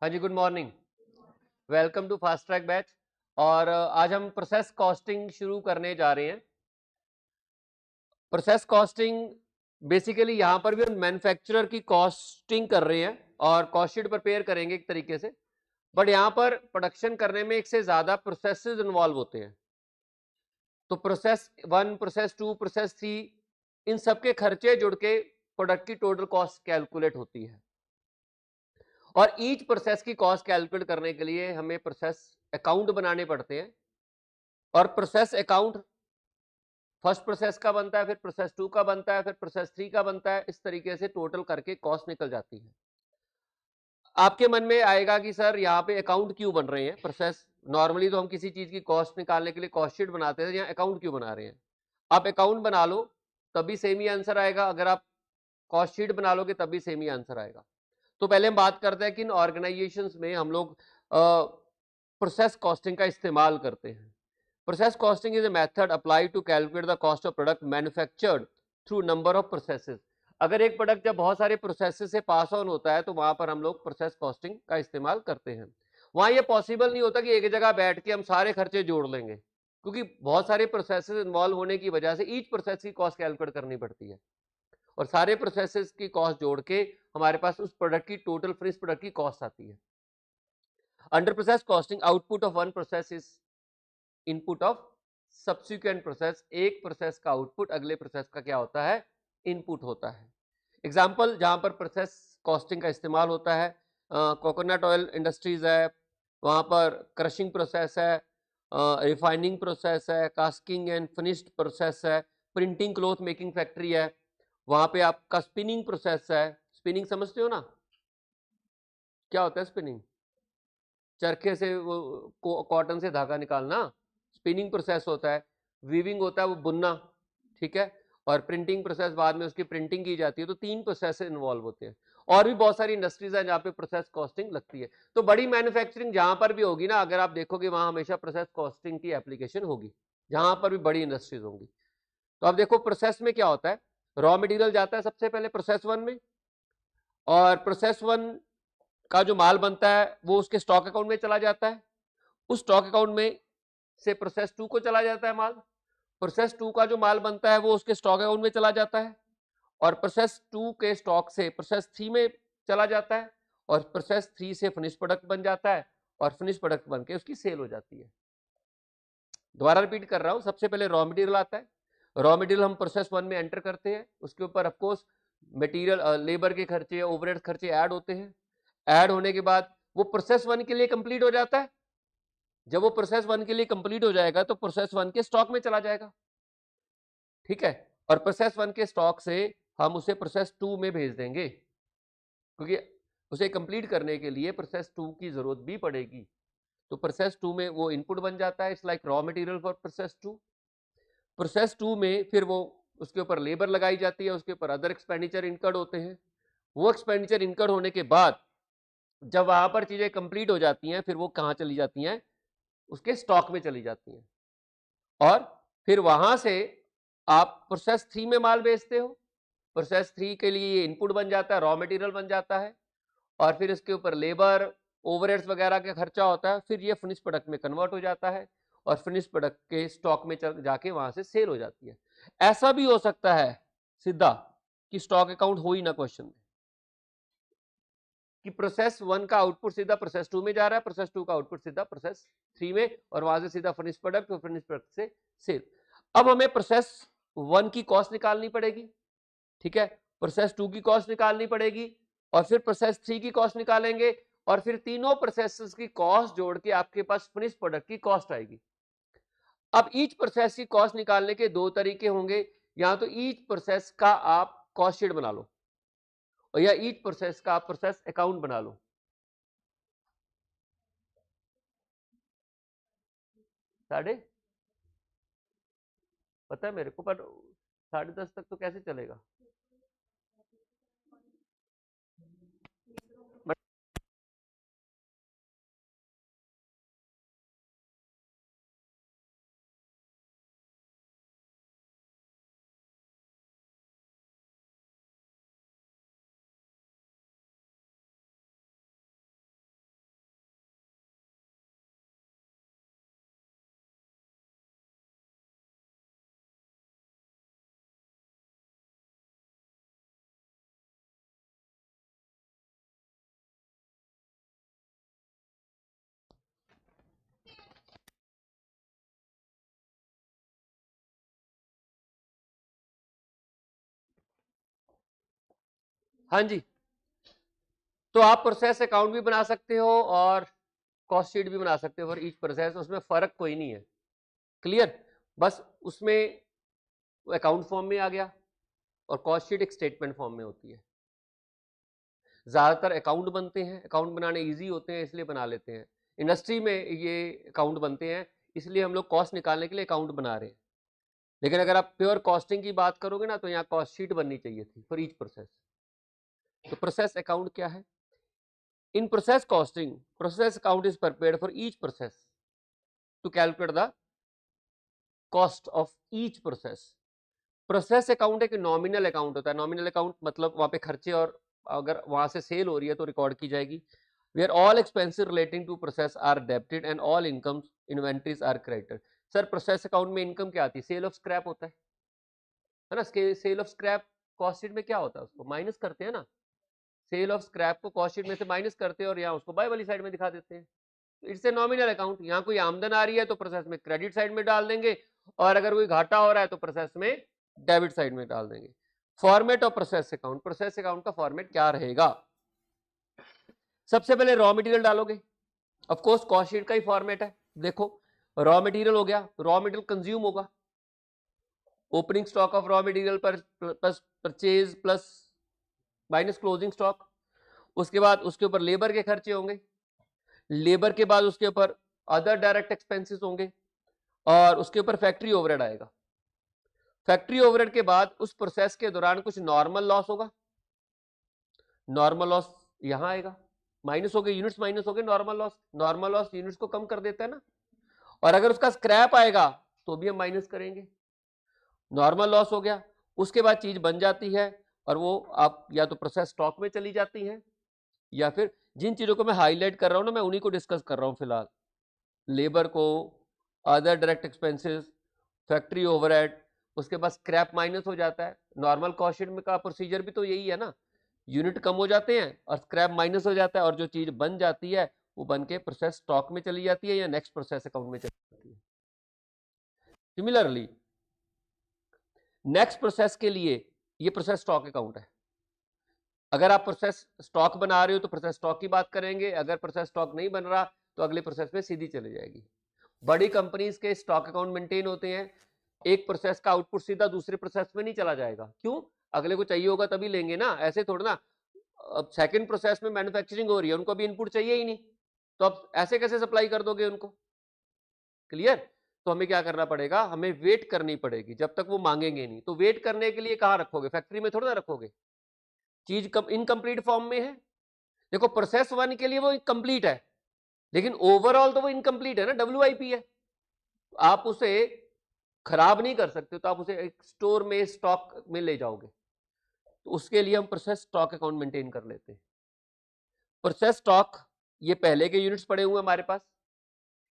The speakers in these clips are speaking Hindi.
हाँ जी, good morning. Welcome to fast track batch. और आज हम प्रोसेस कॉस्टिंग शुरू करने जा रहे हैं। प्रोसेस कॉस्टिंग बेसिकली यहाँ पर भी हम मैन्युफैक्चरर की कॉस्टिंग कर रहे हैं और कॉस्ट शीट प्रिपेयर करेंगे एक तरीके से। बट यहाँ पर प्रोडक्शन करने में एक से ज्यादा प्रोसेसेस इन्वॉल्व होते हैं। तो प्रोसेस 1, प्रोसेस 2, प्रोसेस 3, इन सबके खर्चे जुड़ के प्रोडक्ट की टोटल कॉस्ट कैलकुलेट होती है। और ईच प्रोसेस की कॉस्ट कैलकुलेट करने के लिए हमें प्रोसेस अकाउंट बनाने पड़ते हैं। और प्रोसेस अकाउंट फर्स्ट प्रोसेस का बनता है, फिर प्रोसेस 2 का बनता है, फिर प्रोसेस 3 का बनता है। इस तरीके से टोटल करके कॉस्ट निकल जाती है। आपके मन में आएगा कि सर यहाँ पे अकाउंट क्यों बन रहे हैं? प्रोसेस नॉर्मली तो हम किसी चीज की कॉस्ट निकालने के लिए कॉस्ट शीट बनाते हैं, यहाँ अकाउंट क्यों बना रहे हैं? आप अकाउंट बना लो तभी सेम ही आंसर आएगा, अगर आप कॉस्ट शीट बना लोगे तब भी सेम ही आंसर आएगा। तो पहले हम बात करते हैं कि इन ऑर्गेनाइजेशंस में हम लोग प्रोसेस कॉस्टिंग का इस्तेमाल करते हैं। Process costing is a method apply to calculate the cost of product manufactured through number of processes. अगर एक प्रोडक्ट जब बहुत सारे प्रोसेसेस से पास ऑन होता है तो वहां पर हम लोग प्रोसेस कॉस्टिंग का इस्तेमाल करते हैं। वहां ये पॉसिबल नहीं होता कि एक जगह बैठ के हम सारे खर्चे जोड़ लेंगे, क्योंकि बहुत सारे प्रोसेसेस इन्वॉल्व होने की वजह से ईच प्रोसेस की कॉस्ट कैलकुलेट करनी पड़ती है। और सारे प्रोसेसेस की कॉस्ट जोड़ के हमारे पास उस प्रोडक्ट की टोटल फिनिश प्रोडक्ट की कॉस्ट आती है। Under process costing output of one process is input of subsequent process. एक प्रोसेस का आउटपुट अगले प्रोसेस का क्या होता है? इनपुट होता है। एग्जाम्पल जहां पर प्रोसेस कॉस्टिंग का इस्तेमाल होता है, कोकोनट ऑयल इंडस्ट्रीज है, वहां पर क्रशिंग प्रोसेस है, रिफाइनिंग प्रोसेस है, कास्टिंग एंड फिनिश्ड प्रोसेस है, प्रिंटिंग क्लॉथ मेकिंग फैक्ट्री है, वहां पे आपका स्पिनिंग प्रोसेस है। स्पिनिंग समझते हो ना? क्या होता है स्पिनिंग? चरखे से वो कॉटन से धागा निकालना स्पिनिंग प्रोसेस होता है। वीविंग होता है वो बुनना, ठीक है। और प्रिंटिंग प्रोसेस बाद में उसकी प्रिंटिंग की जाती है। तो 3 प्रोसेस इन्वॉल्व होते हैं। और भी बहुत सारी इंडस्ट्रीज हैं जहाँ पे प्रोसेस कॉस्टिंग लगती है। तो बड़ी मैन्युफैक्चरिंग जहां पर भी होगी ना, अगर आप देखोगे वहां हमेशा प्रोसेस कॉस्टिंग की एप्लीकेशन होगी, जहां पर भी बड़ी इंडस्ट्रीज होंगी। तो आप देखो प्रोसेस में क्या होता है, रॉ मटेरियल जाता है सबसे पहले प्रोसेस 1 में, और प्रोसेस 1 का जो माल बनता है वो उसके स्टॉक अकाउंट में चला जाता है। उस स्टॉक अकाउंट में से प्रोसेस 2 को चला जाता है माल। प्रोसेस 2 का जो माल बनता है वो उसके स्टॉक अकाउंट में चला जाता है, और प्रोसेस 2 के स्टॉक से प्रोसेस 3 में चला जाता है, और प्रोसेस 3 से फिनिश प्रोडक्ट बन जाता है, और फिनिश प्रोडक्ट बन के उसकी सेल हो जाती है। दोबारा रिपीट कर रहा हूं, सबसे पहले रॉ मटेरियल आता है। रॉ मटेरियल हम प्रोसेस 1 में एंटर करते हैं, उसके ऊपर ऑफकोर्स मटेरियल लेबर के खर्चे ओवरहेड खर्चे ऐड होते हैं। ऐड होने के बाद वो प्रोसेस 1 के लिए कंप्लीट हो जाता है। जब वो प्रोसेस 1 के लिए कंप्लीट हो जाएगा तो प्रोसेस 1 के स्टॉक में चला जाएगा, ठीक है। और प्रोसेस 1 के स्टॉक से हम उसे प्रोसेस 2 में भेज देंगे, क्योंकि उसे कंप्लीट करने के लिए प्रोसेस 2 की जरूरत भी पड़ेगी। तो प्रोसेस 2 में वो इनपुट बन जाता है, it's like raw material for process 2। Process 2 में फिर वो उसके ऊपर लेबर लगाई जाती है, उसके ऊपर अदर एक्सपेंडिचर इनकर्ड होते हैं। वो एक्सपेंडिचर इनकर्ड होने के बाद जब वहां पर चीजें कंप्लीट हो जाती हैं, फिर वो कहाँ चली जाती हैं? उसके स्टॉक में चली जाती हैं। और फिर वहां से आप प्रोसेस 3 में माल बेचते हो। प्रोसेस 3 के लिए ये इनपुट बन जाता है, रॉ मटेरियल बन जाता है, और फिर इसके ऊपर लेबर ओवरहेड्स वगैरह का खर्चा होता है। फिर ये फिनिश प्रोडक्ट में कन्वर्ट हो जाता है, और फिनिश प्रोडक्ट के स्टॉक में जाके वहां से सेल हो जाती है। ऐसा भी हो सकता है सीधा कि स्टॉक अकाउंट हो ही ना क्वेश्चन में, कि प्रोसेस 1 का आउटपुट सीधा प्रोसेस 2 में जा रहा है, प्रोसेस 2 का आउटपुट सीधा प्रोसेस 3 में, और वहां से सीधा फिनिश प्रोडक्ट और फिनिश प्रोडक्ट से सेल। अब हमें प्रोसेस 1 की कॉस्ट निकालनी पड़ेगी, ठीक है। प्रोसेस 2 की कॉस्ट निकालनी पड़ेगी, और फिर प्रोसेस 3 की कॉस्ट निकालेंगे, और फिर तीनों प्रोसेसेस की कॉस्ट जोड़ के आपके पास फिनिश प्रोडक्ट की कॉस्ट आएगी। अब ईच प्रोसेस की कॉस्ट निकालने के 2 तरीके होंगे, या तो ईच प्रोसेस का आप कॉस्ट शीट बना लो, और या ईच प्रोसेस का आप प्रोसेस अकाउंट बना लो। साढ़े पता है मेरे को, पर 10:30 तक तो कैसे चलेगा? हाँ जी, तो आप प्रोसेस अकाउंट भी बना सकते हो और कॉस्ट शीट भी बना सकते हो फॉर ईच प्रोसेस, उसमें फर्क कोई नहीं है। क्लियर? बस उसमें अकाउंट फॉर्म में आ गया और कॉस्ट शीट एक स्टेटमेंट फॉर्म में होती है। ज्यादातर अकाउंट बनते हैं, अकाउंट बनाने इजी होते हैं इसलिए बना लेते हैं। इंडस्ट्री में ये अकाउंट बनते हैं इसलिए हम लोग कॉस्ट निकालने के लिए अकाउंट बना रहे हैं। लेकिन अगर आप प्योर कॉस्टिंग की बात करोगे ना, तो यहाँ कॉस्ट शीट बननी चाहिए थी फॉर ईच प्रोसेस। तो प्रोसेस अकाउंट क्या है? In process costing, process account is prepared for each process to calculate the cost of each process. Process account एक नॉमिनल अकाउंट होता है। नॉमिनल अकाउंट मतलब वहां पे खर्चे, और अगर वहां से सेल हो रही है तो रिकॉर्ड की जाएगी। Where all expenses relating to process are debited and all incomes inventories are credited. Sir process account में इनकम क्या आती है? सेल ऑफ स्क्रैप होता है ना। Sale of scrap cost sheet में क्या होता है? उसको माइनस करते हैं ना। सेल ऑफ स्क्रैप को कॉस्ट शीट में से माइनस करते हैं और यहाँ उसको बाय वाली साइड में दिखा देते हैं। It's a nominal account. यहाँ कोई आमदन आ रही है तो प्रोसेस में क्रेडिट साइड में डाल देंगे, और अगर कोई घाटा हो रहा है तो प्रोसेस में डेबिट साइड में डाल देंगे। Format of process account, process account का फॉर्मेट क्या रहेगा? सबसे पहले रॉ मटेरियल डालोगे, ऑफ कोर्स कॉस्ट शीट का ही फॉर्मेट है। देखो रॉ मटेरियल हो गया, रॉ मटेरियल कंज्यूम होगा, opening stock of raw material पर plus purchase plus minus closing stock. उसके बाद उसके ऊपर लेबर के खर्चे होंगे, लेबर के बाद उसके ऊपर अदर डायरेक्ट एक्सपेंसेस होंगे, और उसके ऊपर फैक्ट्री ओवरहेड आएगा। फैक्ट्री ओवरहेड के बाद उस प्रोसेस के दौरान कुछ नॉर्मल लॉस होगा, नॉर्मल लॉस यहां आएगा, माइनस हो गए यूनिट्स, माइनस हो गए normal loss. Normal loss units को कम कर देता है ना। और अगर उसका स्क्रैप आएगा तो भी हम माइनस करेंगे। नॉर्मल लॉस हो गया, उसके बाद चीज बन जाती है और वो आप या तो प्रोसेस स्टॉक में चली जाती है, या फिर जिन चीजों को मैं हाईलाइट कर रहा हूं ना, मैं उन्हीं को डिस्कस कर रहा हूं फिलहाल। लेबर को, other direct expenses, factory overhead, उसके बाद स्क्रैप माइनस हो जाता है। नॉर्मल कॉस्ट शीट में का प्रोसीजर भी तो यही है ना, यूनिट कम हो जाते हैं और स्क्रैप माइनस हो जाता है, और जो चीज बन जाती है वो बन के प्रोसेस स्टॉक में चली जाती है या नेक्स्ट प्रोसेस अकाउंट में चली जाती है। सिमिलरली नेक्स्ट प्रोसेस के लिए ये प्रोसेस स्टॉक अकाउंट है। अगर आप प्रोसेस स्टॉक बना रहे हो तो प्रोसेस स्टॉक की बात करेंगे, अगर प्रोसेस स्टॉक नहीं बन रहा तो अगले प्रोसेस में सीधी चली जाएगी। बड़ी कंपनीज के स्टॉक अकाउंट मेंटेन होते हैं, एक प्रोसेस का आउटपुट सीधा दूसरे प्रोसेस में नहीं चला जाएगा। क्यों? अगले को चाहिए होगा तभी लेंगे ना, ऐसे थोड़ा ना। अब सेकंड प्रोसेस में मैन्युफैक्चरिंग हो रही है, उनको भी इनपुट चाहिए ही नहीं, तो अब ऐसे कैसे सप्लाई कर दोगे उनको? क्लियर? तो हमें क्या करना पड़ेगा, हमें वेट करनी पड़ेगी जब तक वो मांगेंगे नहीं। तो वेट करने के लिए कहां रखोगे? फैक्ट्री में थोड़ा ना रखोगे, चीज इनकम्प्लीट फॉर्म में है। देखो प्रोसेस 1 के लिए वो कंप्लीट है, लेकिन ओवरऑल तो वो इनकम्प्लीट है ना, WIP है। आप उसे खराब नहीं कर सकते, तो आप उसे एक स्टोर में स्टॉक में ले जाओगे, तो उसके लिए हम प्रोसेस स्टॉक अकाउंट मेंटेन कर लेते हैं। प्रोसेस स्टॉक, ये पहले के यूनिट्स पड़े हुए हमारे पास,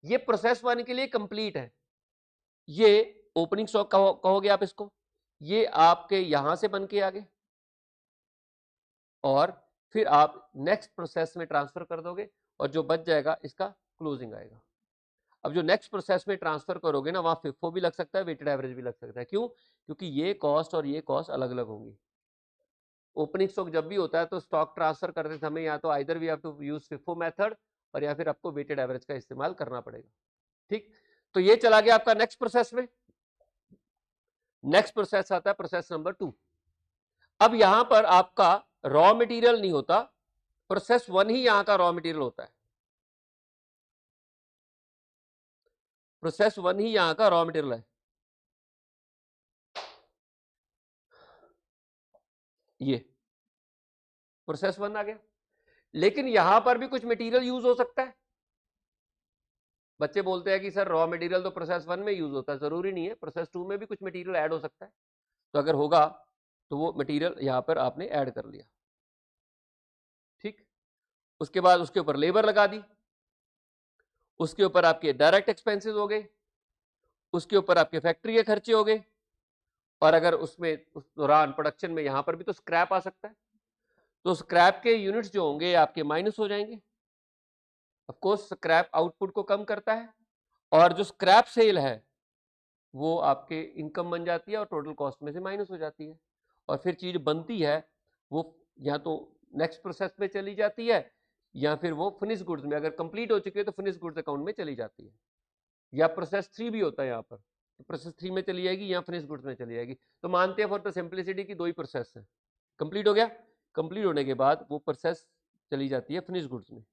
ये प्रोसेस 1 के लिए कंप्लीट है। ये ओपनिंग स्टॉक कहोगे आप इसको, ये आपके यहां से बन के आगे, और फिर आप नेक्स्ट प्रोसेस में ट्रांसफर कर दोगे, और जो बच जाएगा इसका क्लोजिंग आएगा। अब जो नेक्स्ट प्रोसेस में ट्रांसफर करोगे ना, वहां फिफो भी लग सकता है, वेटेड एवरेज भी लग सकता है। क्यों? क्योंकि ये कॉस्ट और ये कॉस्ट अलग अलग होंगी। ओपनिंग स्टॉक जब भी होता है तो स्टॉक ट्रांसफर करते समय या तो either we have to use FIFO method, और या फिर आपको वेटेड एवरेज का इस्तेमाल करना पड़ेगा। ठीक, तो ये चला गया आपका नेक्स्ट प्रोसेस में। नेक्स्ट प्रोसेस आता है प्रोसेस नंबर 2। अब यहां पर आपका रॉ मटेरियल नहीं होता, प्रोसेस 1 ही यहां का रॉ मटेरियल होता है। प्रोसेस 1 ही यहां का रॉ मटेरियल है। ये प्रोसेस 1 आ गया, लेकिन यहां पर भी कुछ मटेरियल यूज हो सकता है। बच्चे बोलते हैं कि सर रॉ मटेरियल तो प्रोसेस 1 में यूज होता है, जरूरी नहीं है, प्रोसेस 2 में भी कुछ मटेरियल ऐड हो सकता है। तो अगर होगा तो वो मटेरियल यहां पर आपने ऐड कर लिया। ठीक, उसके बाद उसके ऊपर लेबर लगा दी, उसके ऊपर आपके डायरेक्ट एक्सपेंसेस हो गए, उसके ऊपर आपके फैक्ट्री के खर्चे हो गए, और अगर उसमें उस दौरान प्रोडक्शन में यहां पर भी तो स्क्रैप आ सकता है, तो स्क्रैप के यूनिट्स जो होंगे आपके माइनस हो जाएंगे। ऑफ कोर्स स्क्रैप आउटपुट को कम करता है, और जो स्क्रैप सेल है वो आपके इनकम बन जाती है और टोटल कॉस्ट में से माइनस हो जाती है, और फिर चीज बनती है वो या तो नेक्स्ट प्रोसेस में चली जाती है या फिर वो फिनिश गुड्स में, अगर कंप्लीट हो चुकी है तो फिनिश गुड्स अकाउंट में चली जाती है। या प्रोसेस 3 भी होता है यहाँ पर, तो प्रोसेस 3 में चली जाएगी या फिनिश गुड्स में चली जाएगी। तो मानते हैं फॉर द सिंप्लिसिटी की 2 ही प्रोसेस है। कंप्लीट हो गया, कंप्लीट होने के बाद वो प्रोसेस चली जाती है फिनिश गुड्स में।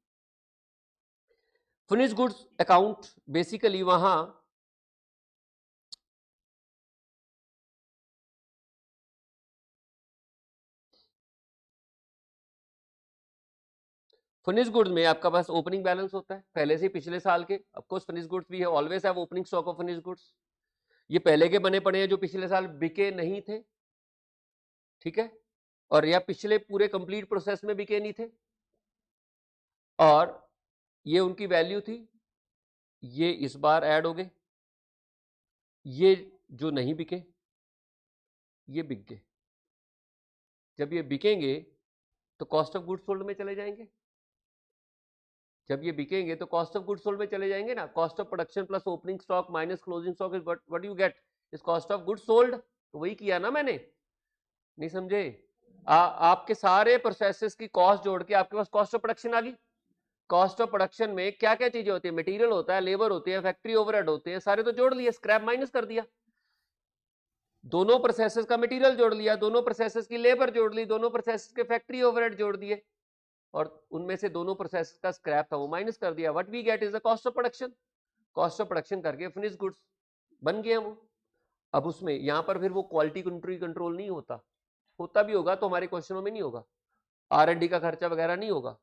फिनिश गुड्स अकाउंट बेसिकली वहां फिनिश गुड्स में आपका पास ओपनिंग बैलेंस होता है पहले से पिछले साल के। ऑफकोर्स फिनिश गुड्स भी है, always have opening stock of finish goods. ये पहले के बने पड़े हैं जो पिछले साल बिके नहीं थे, ठीक है, और या पिछले पूरे कंप्लीट प्रोसेस में बिके नहीं थे, और ये उनकी वैल्यू थी, ये इस बार ऐड हो गए। ये जो नहीं बिके ये बिक गए। जब ये बिकेंगे तो कॉस्ट ऑफ गुड्स सोल्ड में चले जाएंगे। जब ये बिकेंगे तो कॉस्ट ऑफ गुड्स सोल्ड में चले जाएंगे ना। Cost of production plus opening stock minus closing stock is what you get is cost of goods sold. तो वही किया ना मैंने, नहीं समझे? आपके सारे प्रोसेसेस की कॉस्ट जोड़ के आपके पास कॉस्ट ऑफ प्रोडक्शन आ गई। कॉस्ट ऑफ प्रोडक्शन में क्या क्या चीजें होती है? मटेरियल होता है, लेबर होती है, फैक्ट्री ओवरहेड होते हैं, सारे तो जोड़ लिए, स्क्रैप माइनस कर दिया। दोनों प्रोसेसेस का मटेरियल जोड़ लिया, दोनों प्रोसेसेस की लेबर जोड़ ली, दोनों प्रोसेसेस के फैक्ट्री ओवरहेड जोड़ दिए, और उनमें से दोनों प्रोसेसेस का स्क्रैप था वो माइनस कर दिया। What we get is the cost of production. Cost of production करके फिनिश गुड्स बन गया वो। अब उसमें यहां पर फिर वो क्वालिटी कंट्रोल नहीं होता, होता भी होगा तो हमारे क्वेश्चनों में नहीं होगा, R&D का खर्चा वगैरह नहीं होगा,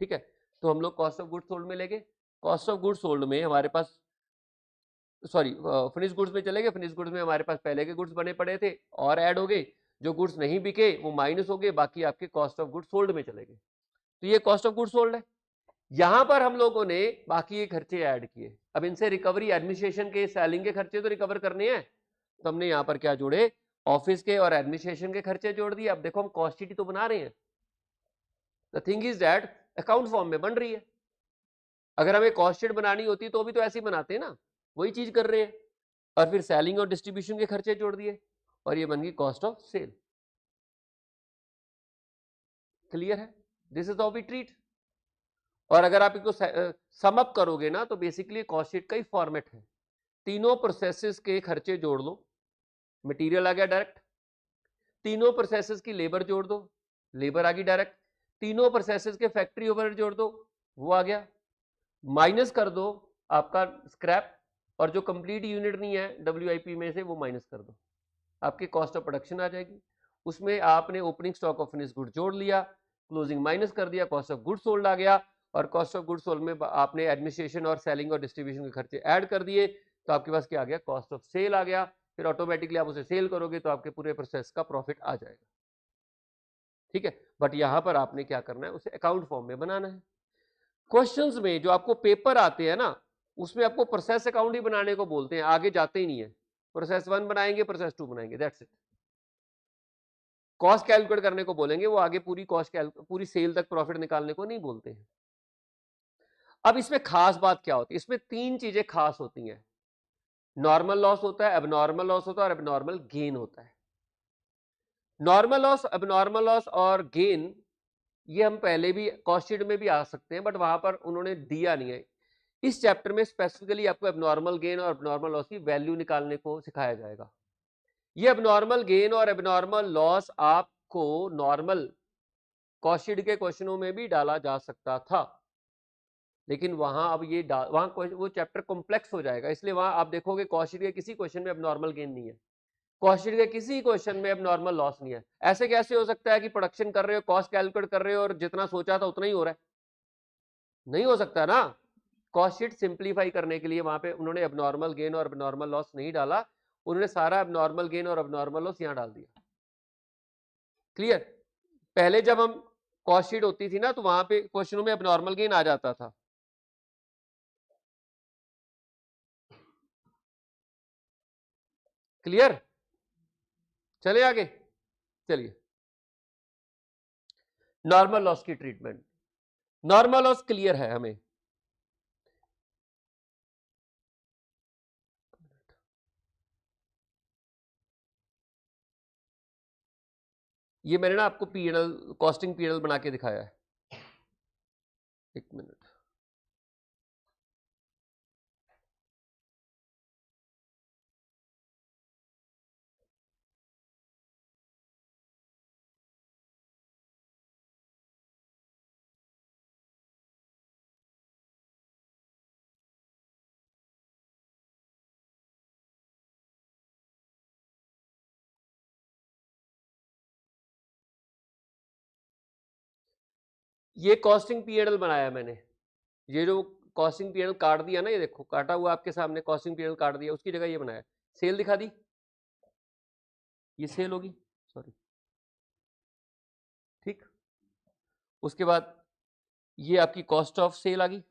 ठीक है। तो हम लोग कॉस्ट ऑफ गुड्स सोल्ड में लेंगे। कॉस्ट ऑफ गुड्स सोल्ड में हमारे पास, सॉरी, फिनिश गुड्स में चले गए। फिनिश गुड्स में हमारे पास पहले के गुड्स बने पड़े थे और ऐड हो गए। जो गुड्स नहीं बिके वो माइनस हो गए, बाकी आपके कॉस्ट ऑफ गुड्स सोल्ड में चले गए। तो ये कॉस्ट ऑफ गुड्स सोल्ड है। यहां पर हम लोगों ने बाकी ये खर्चे ऐड किए। अब इनसे रिकवरी, एडमिनिस्ट्रेशन के, सेलिंग के खर्चे तो रिकवर करने हैं, तो हमने यहां पर क्या जोड़े? ऑफिस के और एडमिनिस्ट्रेशन के खर्चे जोड़ दिए। अब देखो हम कॉस्ट शीट तो बना रहे हैं। The thing is that account form में बन रही है। अगर हमें कॉस्ट शीट बनानी होती तो भी तो ऐसे ही बनाते हैं ना, वही चीज कर रहे हैं। और फिर सेलिंग और डिस्ट्रीब्यूशन के खर्चे जोड़ दिए और ये बन गई कॉस्ट ऑफ सेल। क्लियर है? This is how we treat. और अगर आप इसको सम अप करोगे ना तो बेसिकली कॉस्ट शीट का ही फॉर्मेट है। तीनों प्रोसेसेस के खर्चे जोड़ लो, मटेरियल आ गया डायरेक्ट। तीनों प्रोसेसेस की लेबर जोड़ दो, लेबर आ गई डायरेक्ट। तीनों प्रोसेसेस के फैक्ट्री ओवरहेड जोड़ दो, वो आ गया। माइनस कर दो आपका स्क्रैप, और जो कंप्लीट यूनिट नहीं है WIP में से वो माइनस कर दो, आपकी कॉस्ट ऑफ प्रोडक्शन आ जाएगी। उसमें आपने opening stock of finish good जोड़ लिया, क्लोजिंग माइनस कर दिया, कॉस्ट ऑफ गुड सोल्ड आ गया, और कॉस्ट ऑफ गुड सोल्ड में आपने एडमिनिस्ट्रेशन और सेलिंग और डिस्ट्रीब्यूशन के खर्चे ऐड कर दिए, तो आपके पास क्या आ गया? कॉस्ट ऑफ सेल आ गया। फिर ऑटोमेटिकली आप उसे सेल करोगे तो आपके पूरे प्रोसेस का प्रॉफिट आ जाएगा, ठीक है। बट यहां पर आपने क्या करना है? उसे अकाउंट फॉर्म में बनाना है। क्वेश्चंस में जो आपको पेपर आते हैं ना, उसमें आपको प्रोसेस अकाउंट ही बनाने को बोलते हैं, आगे जाते ही नहीं है। प्रोसेस 1 बनाएंगे, प्रोसेस 2 बनाएंगे, दैट्स इट। कॉस्ट कैलकुलेट करने को बोलेंगे, वो आगे पूरी कॉस्ट पूरी सेल तक प्रॉफिट निकालने को नहीं बोलते हैं। अब इसमें खास बात क्या होती है? इसमें 3 चीजें खास होती हैं। नॉर्मल लॉस होता है, एबनॉर्मल लॉस होता है और एबनॉर्मल गेन होता है। नॉर्मल लॉस, एबनॉर्मल लॉस और गेन, ये हम पहले भी कॉस्ट शीट में भी आ सकते हैं, बट वहां पर उन्होंने दिया नहीं है। इस चैप्टर में स्पेसिफिकली आपको एबनॉर्मल गेन और एबनॉर्मल लॉस की वैल्यू निकालने को सिखाया जाएगा। ये एबनॉर्मल गेन और एबनॉर्मल लॉस आपको नॉर्मल कॉस्ट शीट के क्वेश्चनों में भी डाला जा सकता था, लेकिन वहां अब ये वहां वो चैप्टर कॉम्प्लेक्स हो जाएगा, इसलिए वहां आप देखोगे कॉस्ट शीट के किसी क्वेश्चन में एबनॉर्मल गेन नहीं है, कॉस्ट शीट के किसी क्वेश्चन में एबनॉर्मल लॉस नहीं है। ऐसे कैसे हो सकता है कि प्रोडक्शन कर रहे हो, कॉस्ट कैलकुलेट कर रहे हो और जितना सोचा था उतना ही हो रहा है? नहीं हो सकता ना। कॉस्ट शीट सिंप्लीफाई करने के लिए वहां पे उन्होंने एबनॉर्मल गेन और एबनॉर्मल लॉस नहीं डाला, उन्होंने सारा एबनॉर्मल गेन और एबनॉर्मल लॉस यहां डाल दिया। क्लियर? पहले जब हम कॉस्ट शीट होती थी ना तो वहां पे क्वेश्चनों में एबनॉर्मल गेन आ जाता था। क्लियर? चले आगे, चलिए। नॉर्मल लॉस की ट्रीटमेंट, नॉर्मल लॉस क्लियर है हमें। ये मैंने ना आपको पीएनएल कॉस्टिंग पीएनएल बना के दिखाया है, एक मिनट। ये कॉस्टिंग पीएनएल बनाया है मैंने, ये जो कॉस्टिंग पीएनएल काट दिया ना, ये देखो काटा हुआ आपके सामने कॉस्टिंग पीएनएल काट दिया, उसकी जगह ये बनाया। सेल दिखा दी, ये सेल होगी, सॉरी, ठीक। उसके बाद ये आपकी कॉस्ट ऑफ सेल आ गई,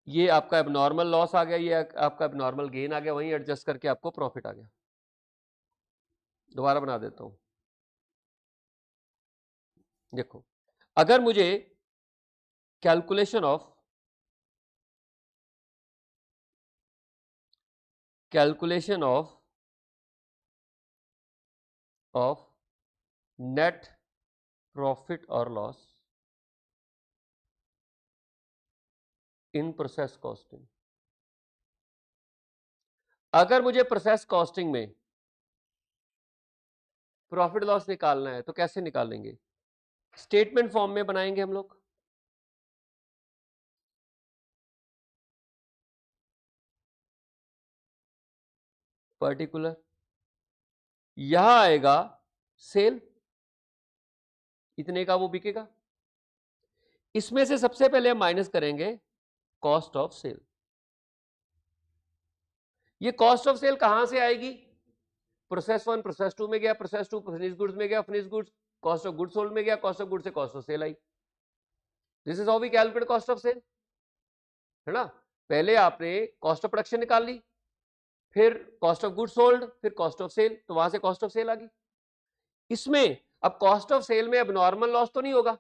ये आपका एबनॉर्मल लॉस आ गया, ये आपका एबनॉर्मल गेन आ गया, वहीं एडजस्ट करके आपको प्रॉफिट आ गया। दोबारा बना देता हूं, देखो अगर मुझे कैलकुलेशन ऑफ नेट प्रॉफिट और लॉस इन प्रोसेस कॉस्टिंग, अगर मुझे प्रोसेस कॉस्टिंग में प्रॉफिट लॉस निकालना है तो कैसे निकालेंगे? स्टेटमेंट फॉर्म में बनाएंगे हम लोग, पर्टिकुलर, यहां आएगा सेल, इतने का वो बिकेगा, इसमें से सबसे पहले हम माइनस करेंगे कॉस्ट ऑफ सेल। ये कॉस्ट ऑफ सेल कहां से आएगी? प्रोसेस 1 प्रोसेस 2 में गया, प्रोसेस 2 फिनिश गुड्स में गया, finish goods cost of goods sold में गया, कॉस्ट ऑफ गुड्स से कॉस्ट ऑफ सेल आई। This is how we calculate cost of sale, है ना। पहले आपने कॉस्ट ऑफ प्रोडक्शन निकाल ली, फिर कॉस्ट ऑफ गुड्स सोल्ड, फिर कॉस्ट ऑफ सेल, तो वहां से कॉस्ट ऑफ सेल आ गई। इसमें अब कॉस्ट ऑफ सेल में एबनॉर्मल लॉस तो नहीं होगा,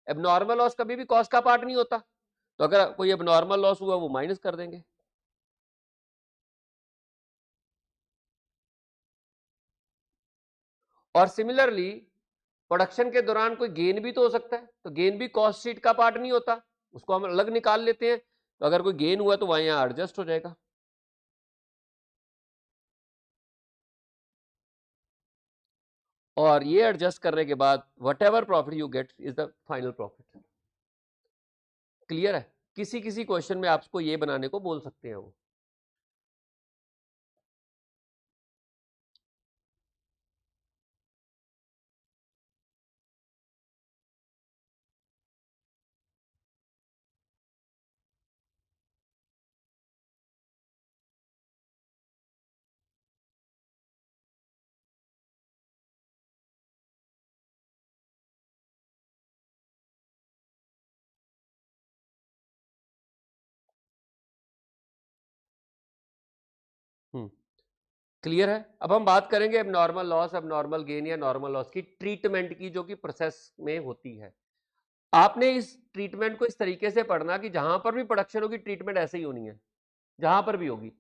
एबनॉर्मल लॉस कभी भी कॉस्ट का पार्ट नहीं होता, तो अगर कोई एबनॉर्मल लॉस हुआ वो माइनस कर देंगे। और सिमिलरली प्रोडक्शन के दौरान कोई गेन भी तो हो सकता है, तो गेन भी कॉस्ट शीट का पार्ट नहीं होता, उसको हम अलग निकाल लेते हैं, तो अगर कोई गेन हुआ तो वहां यहां एडजस्ट हो जाएगा। और ये एडजस्ट करने के बाद what ever profit you get is the final profit. Clear है? किसी किसी क्वेश्चन में आपको ये बनाने को बोल सकते हैं वो। क्लियर है? अब हम बात करेंगे एबनॉर्मल लॉस, एबनॉर्मल गेन या नॉर्मल लॉस की ट्रीटमेंट की, जो कि प्रोसेस में होती है। आपने इस ट्रीटमेंट को इस तरीके से पढ़ना कि जहां पर भी प्रोडक्शन होगी ट्रीटमेंट ऐसे ही होनी है, जहां पर भी होगी,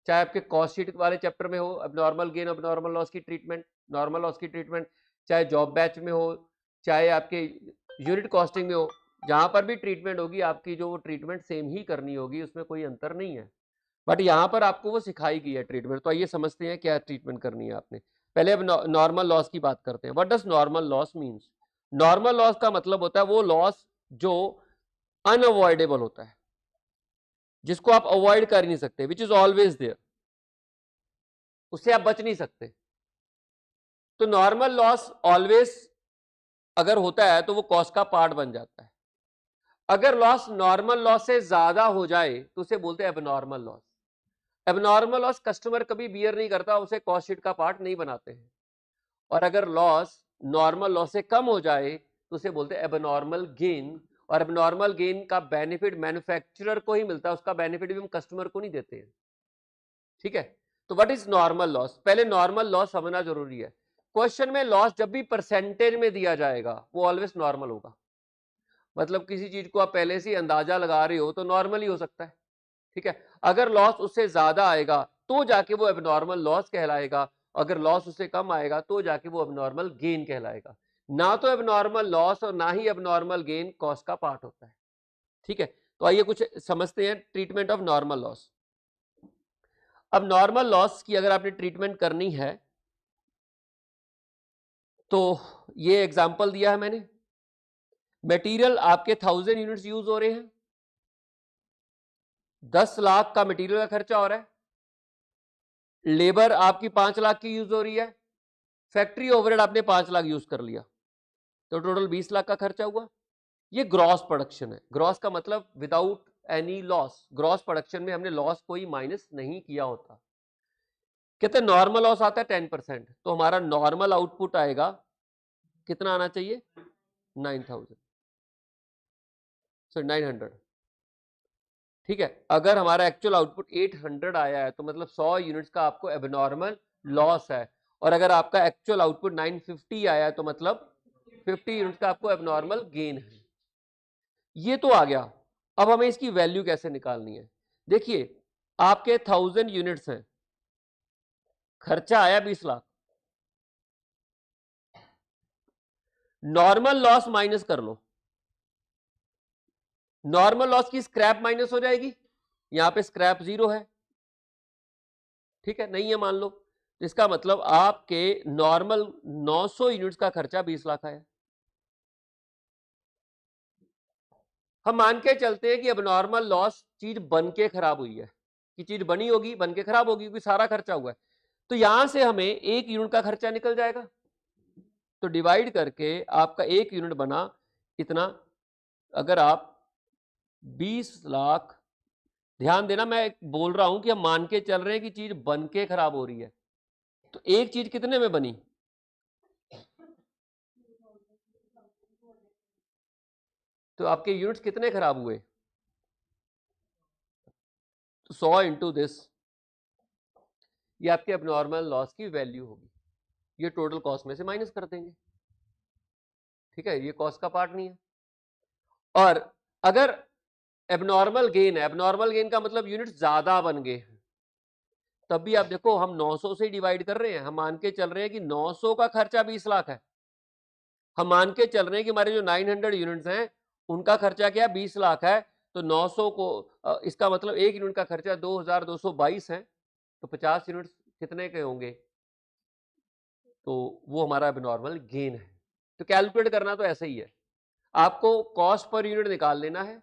चाहे आपके कॉस्ट शीट वाले चैप्टर में हो एबनॉर्मल गेन एबनॉर्मल लॉस की ट्रीटमेंट, नॉर्मल लॉस की ट्रीटमेंट, चाहे जॉब बैच में हो, चाहे आपके यूनिट कॉस्टिंग में हो, जहां पर भी ट्रीटमेंट होगी आपकी जो ट्रीटमेंट सेम ही करनी होगी, उसमें कोई अंतर नहीं है। बट यहाँ पर आपको वो सिखाई गई है ट्रीटमेंट, तो आइए समझते हैं क्या ट्रीटमेंट करनी है आपने। पहले अब नॉर्मल लॉस की बात करते हैं। What does normal loss means? Normal loss का मतलब होता है वो लॉस जो अनअवॉइडेबल होता है, जिसको आप अवॉइड कर ही नहीं सकते, विच इज ऑलवेज देयर, उससे आप बच नहीं सकते। तो नॉर्मल लॉस ऑलवेज अगर होता है तो वो कॉस्ट का पार्ट बन जाता है। अगर लॉस नॉर्मल लॉस से ज्यादा हो जाए तो उसे बोलते हैं abnormal loss. Abnormal loss customer कभी बियर नहीं करता, उसे कॉस्ट शीट का पार्ट नहीं बनाते हैं। और अगर लॉस नॉर्मल लॉस से कम हो जाए तो उसे बोलते हैं एबनॉर्मल गेन, और एबनॉर्मल गेन का बेनिफिट मैन्युफैक्चरर को ही मिलता है, उसका बेनिफिट भी हम कस्टमर को नहीं देते हैं। ठीक है, तो व्हाट इज नॉर्मल लॉस? पहले नॉर्मल लॉस समझना जरूरी है। क्वेश्चन में लॉस जब भी परसेंटेज में दिया जाएगा वो ऑलवेज नॉर्मल होगा, मतलब किसी चीज को आप पहले से अंदाजा लगा रहे हो तो नॉर्मल ही हो सकता है। ठीक है, अगर लॉस उससे ज्यादा आएगा तो जाके वो एबनॉर्मल लॉस कहलाएगा, अगर लॉस उससे कम आएगा तो जाके वो एबनॉर्मल गेन कहलाएगा। ना तो एबनॉर्मल लॉस और ना ही एबनॉर्मल गेन कॉस्ट का पार्ट होता है। ठीक है, तो आइए कुछ समझते हैं ट्रीटमेंट ऑफ नॉर्मल लॉस। अब नॉर्मल लॉस की अगर आपने ट्रीटमेंट करनी है तो ये एग्जांपल दिया है मैंने। मटेरियल आपके 1000 यूनिट्स यूज हो रहे हैं, 10 लाख का मटेरियल का खर्चा हो रहा है, लेबर आपकी 5 लाख की यूज हो रही है, फैक्ट्री ओवरहेड आपने 5 लाख यूज कर लिया, तो टोटल 20 लाख का खर्चा हुआ। ये ग्रॉस प्रोडक्शन है। ग्रॉस का मतलब without any loss. Gross production में हमने लॉस कोई माइनस नहीं किया होता। कहते हैं नॉर्मल लॉस आता है 10%, तो हमारा नॉर्मल आउटपुट आएगा कितना आना चाहिए 9000 सॉरी 900। ठीक है, अगर हमारा एक्चुअल आउटपुट 800 आया है तो मतलब 100 यूनिट्स का आपको एबनॉर्मल लॉस है, और अगर आपका एक्चुअल आउटपुट 950 आया है तो मतलब 50 यूनिट्स का आपको एबनॉर्मल गेन है। ये तो आ गया। अब हमें इसकी वैल्यू कैसे निकालनी है? देखिए, आपके 1000 यूनिट्स हैं, खर्चा आया 20 लाख, नॉर्मल लॉस माइनस कर लो। नॉर्मल लॉस की स्क्रैप माइनस हो जाएगी, यहां पे स्क्रैप 0 है, ठीक है, नहीं है मान लो, तो इसका मतलब आपके नॉर्मल 900 यूनिट्स का खर्चा 20 लाख आया। हम मान के चलते हैं कि अब नॉर्मल लॉस चीज बन के खराब हुई है, कि चीज बनी होगी बन के खराब होगी क्योंकि सारा खर्चा हुआ है, तो यहां से हमें 1 यूनिट का खर्चा निकल जाएगा, तो डिवाइड करके आपका 1 यूनिट बना इतना। अगर आप 20 लाख, ध्यान देना मैं बोल रहा हूं कि हम मान के चल रहे हैं कि चीज बन के खराब हो रही है, तो एक चीज कितने में बनी, तो आपके यूनिट्स कितने खराब हुए, तो 100 इंटू दिस, ये आपके एबनॉर्मल लॉस की वैल्यू होगी। ये टोटल कॉस्ट में से माइनस कर देंगे, ठीक है, ये कॉस्ट का पार्ट नहीं है। और अगर एबनॉर्मल गेन है, एबनॉर्मल गेन का मतलब यूनिट ज्यादा बन गए, तब भी आप देखो हम 900 से डिवाइड कर रहे हैं, हम मान के चल रहे हैं कि 900 का खर्चा 20 लाख है, हम मान के चल रहे हैं कि हमारे जो 900 यूनिट्स हैं उनका खर्चा क्या 20 लाख है, तो 900 को इसका मतलब एक यूनिट का खर्चा 2222 है, तो 50 यूनिट्स कितने के होंगे, तो वो हमारा एबनॉर्मल गेन है। तो कैलकुलेट करना तो ऐसा ही है, आपको कॉस्ट पर यूनिट निकाल लेना है,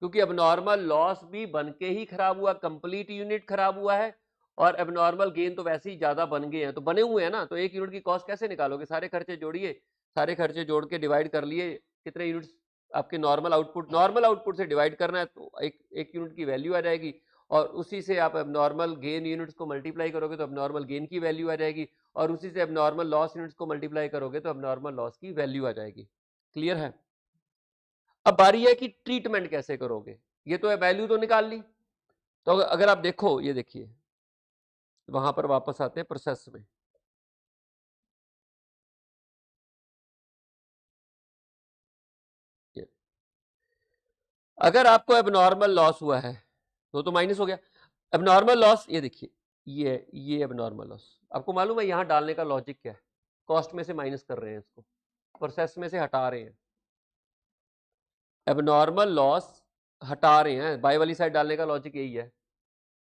क्योंकि एबनॉर्मल लॉस भी बन के ही खराब हुआ, कंप्लीट यूनिट खराब हुआ है, और एबनॉर्मल गेन तो वैसे ही ज्यादा बन गए हैं, तो बने हुए हैं ना, तो एक यूनिट की कॉस्ट कैसे निकालोगे, सारे खर्चे जोड़िए, सारे खर्चे जोड़ के डिवाइड कर लिए कितने यूनिट्स आपके नॉर्मल आउटपुट से डिवाइड करना है, तो एक यूनिट की वैल्यू आ जाएगी, और उसी से आप एबनॉर्मल गेन यूनिट्स को मल्टीप्लाई करोगे तो एबनॉर्मल गेन की वैल्यू आ जाएगी, और उसी से एबनॉर्मल लॉस यूनिट्स को मल्टीप्लाई करोगे तो एबनॉर्मल लॉस की वैल्यू आ जाएगी। क्लियर है? अब बारी है कि ट्रीटमेंट कैसे करोगे। ये तो है, वैल्यू तो निकाल ली, तो अगर आप देखो, ये देखिए, वहां पर वापस आते हैं प्रोसेस में। ये अगर आपको एबनॉर्मल लॉस हुआ है तो माइनस हो गया। एबनॉर्मल लॉस ये देखिए, ये एबनॉर्मल लॉस, आपको मालूम है यहां डालने का लॉजिक क्या है, कॉस्ट में से माइनस कर रहे हैं इसको, प्रोसेस में से हटा रहे हैं, एबनॉर्मल लॉस हटा रहे हैं, बाय वाली साइड डालने का लॉजिक यही है,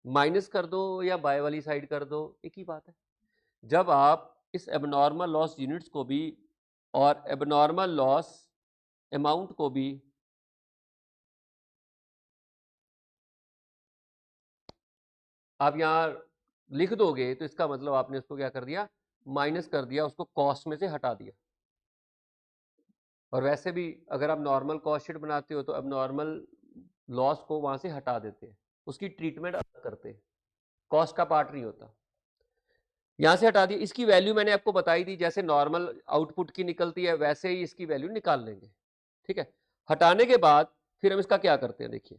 माइनस कर दो या बाय वाली साइड कर दो एक ही बात है। जब आप इस एबनॉर्मल लॉस यूनिट्स को भी और एबनॉर्मल लॉस अमाउंट को भी आप यहां लिख दोगे तो इसका मतलब आपने उसको क्या कर दिया, माइनस कर दिया, उसको कॉस्ट में से हटा दिया। और वैसे भी अगर आप नॉर्मल कॉस्ट शीट बनाते हो तो अब नॉर्मल लॉस को वहां से हटा देते हैं, उसकी ट्रीटमेंट अलग करते हैं, कॉस्ट का पार्ट नहीं होता, यहां से हटा दिया। इसकी वैल्यू मैंने आपको बताई थी, जैसे नॉर्मल आउटपुट की निकलती है वैसे ही इसकी वैल्यू निकाल लेंगे, ठीक है। हटाने के बाद फिर हम इसका क्या करते हैं, देखिए,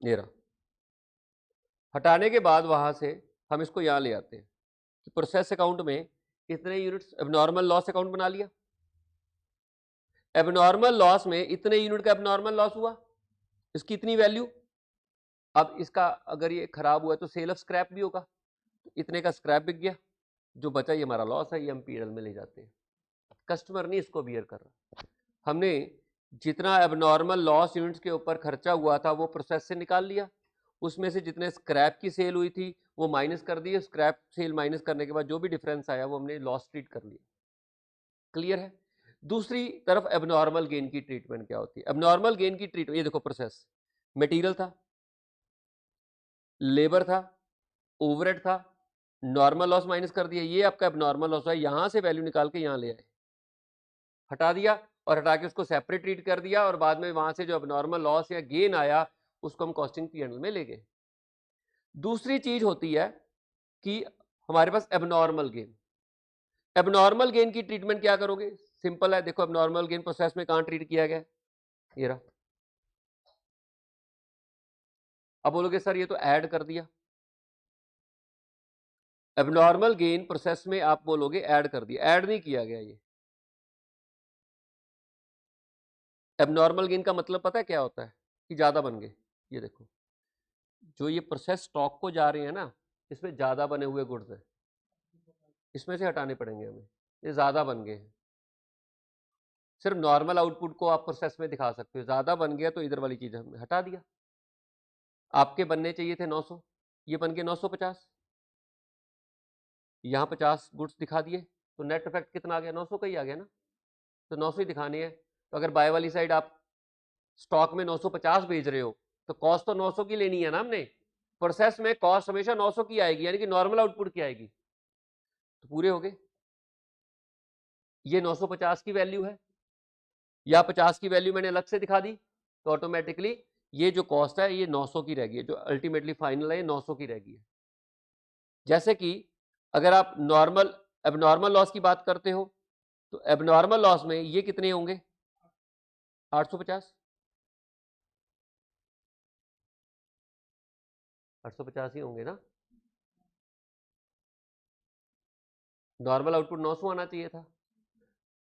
ये रहा। हटाने के बाद वहां से हम इसको यहां ले आते हैं कि प्रोसेस अकाउंट में कितने यूनिट्स, एबनॉर्मल लॉस अकाउंट बना लिया। एबनॉर्मल लॉस में इतने यूनिट का एबनॉर्मल लॉस हुआ, इसकी इतनी वैल्यू। अब इसका अगर ये खराब हुआ तो सेल ऑफ स्क्रैप भी होगा, तो इतने का स्क्रैप बिक गया, जो बचा ये हमारा लॉस है, ये हम पीएल में ले जाते हैं। कस्टमर नहीं इसको बियर कर रहा। हमने जितना एबनॉर्मल लॉस यूनिट्स के ऊपर खर्चा हुआ था वो प्रोसेस से निकाल लिया, उसमें से जितने स्क्रैप की सेल हुई थी वो माइनस कर दिए, स्क्रैप सेल माइनस करने के बाद जो भी डिफरेंस आया वो हमने लॉस ट्रीट कर लिया। क्लियर है। दूसरी तरफ एबनॉर्मल गेन की ट्रीटमेंट क्या होती है? एबनॉर्मल गेन की ट्रीटमेंट, ये देखो प्रोसेस, मटेरियल था, लेबर था, ओवरहेड था, नॉर्मल लॉस माइनस कर दिया, ये आपका एबनॉर्मल लॉस है, यहां से वैल्यू निकाल के यहां ले आए, हटा दिया और हटा के उसको सेपरेट ट्रीट कर दिया, और बाद में वहां से जो एबनॉर्मल लॉस या गेन आया उसको हम कॉस्टिंग पीएनएल में ले गए। दूसरी चीज होती है कि हमारे पास एबनॉर्मल गेन। एबनॉर्मल गेन की ट्रीटमेंट क्या करोगे? सिंपल है, देखो एबनॉर्मल गेन प्रोसेस में कहां ट्रीट किया गया, ये रहा। अब बोलोगे सर ये तो ऐड कर दिया। एबनॉर्मल गेन प्रोसेस में आप बोलोगे ऐड कर दिया, ऐड नहीं किया गया। ये एबनॉर्मल गेन का मतलब पता है क्या होता है? कि ज्यादा बन गए। ये देखो जो ये प्रोसेस स्टॉक को जा रहे हैं ना, इसमें ज्यादा बने हुए गुड्स हैं, इसमें से हटाने पड़ेंगे हमें, ये ज्यादा बन गए हैं। सिर्फ नॉर्मल आउटपुट को आप प्रोसेस में दिखा सकते हो, ज्यादा बन गया तो इधर वाली चीज हमने हटा दिया। आपके बनने चाहिए थे 900, ये बन के 950, यहाँ 50 गुड्स दिखा दिए, तो नेट इफेक्ट कितना आ गया? 900 का ही आ गया ना, तो 900 ही दिखाने हैं। तो अगर बाय वाली साइड आप स्टॉक में 950 भेज रहे हो तो कॉस्ट तो 900 की लेनी है ना हमने। प्रोसेस में कॉस्ट हमेशा 900 की आएगी, यानी कि नॉर्मल आउटपुट की आएगी। तो पूरे हो गए। ये 950 की वैल्यू है, या 50 की वैल्यू मैंने अलग से दिखा दी, तो ऑटोमेटिकली ये जो कॉस्ट है ये 900 की रहेगी, जो अल्टीमेटली फाइनल है ये 900 की रहेगी। जैसे कि अगर आप नॉर्मल एबनॉर्मल लॉस की बात करते हो तो एबनॉर्मल लॉस में ये कितने होंगे? 850, 850 ही होंगे ना। नॉर्मल आउटपुट 900 आना चाहिए था,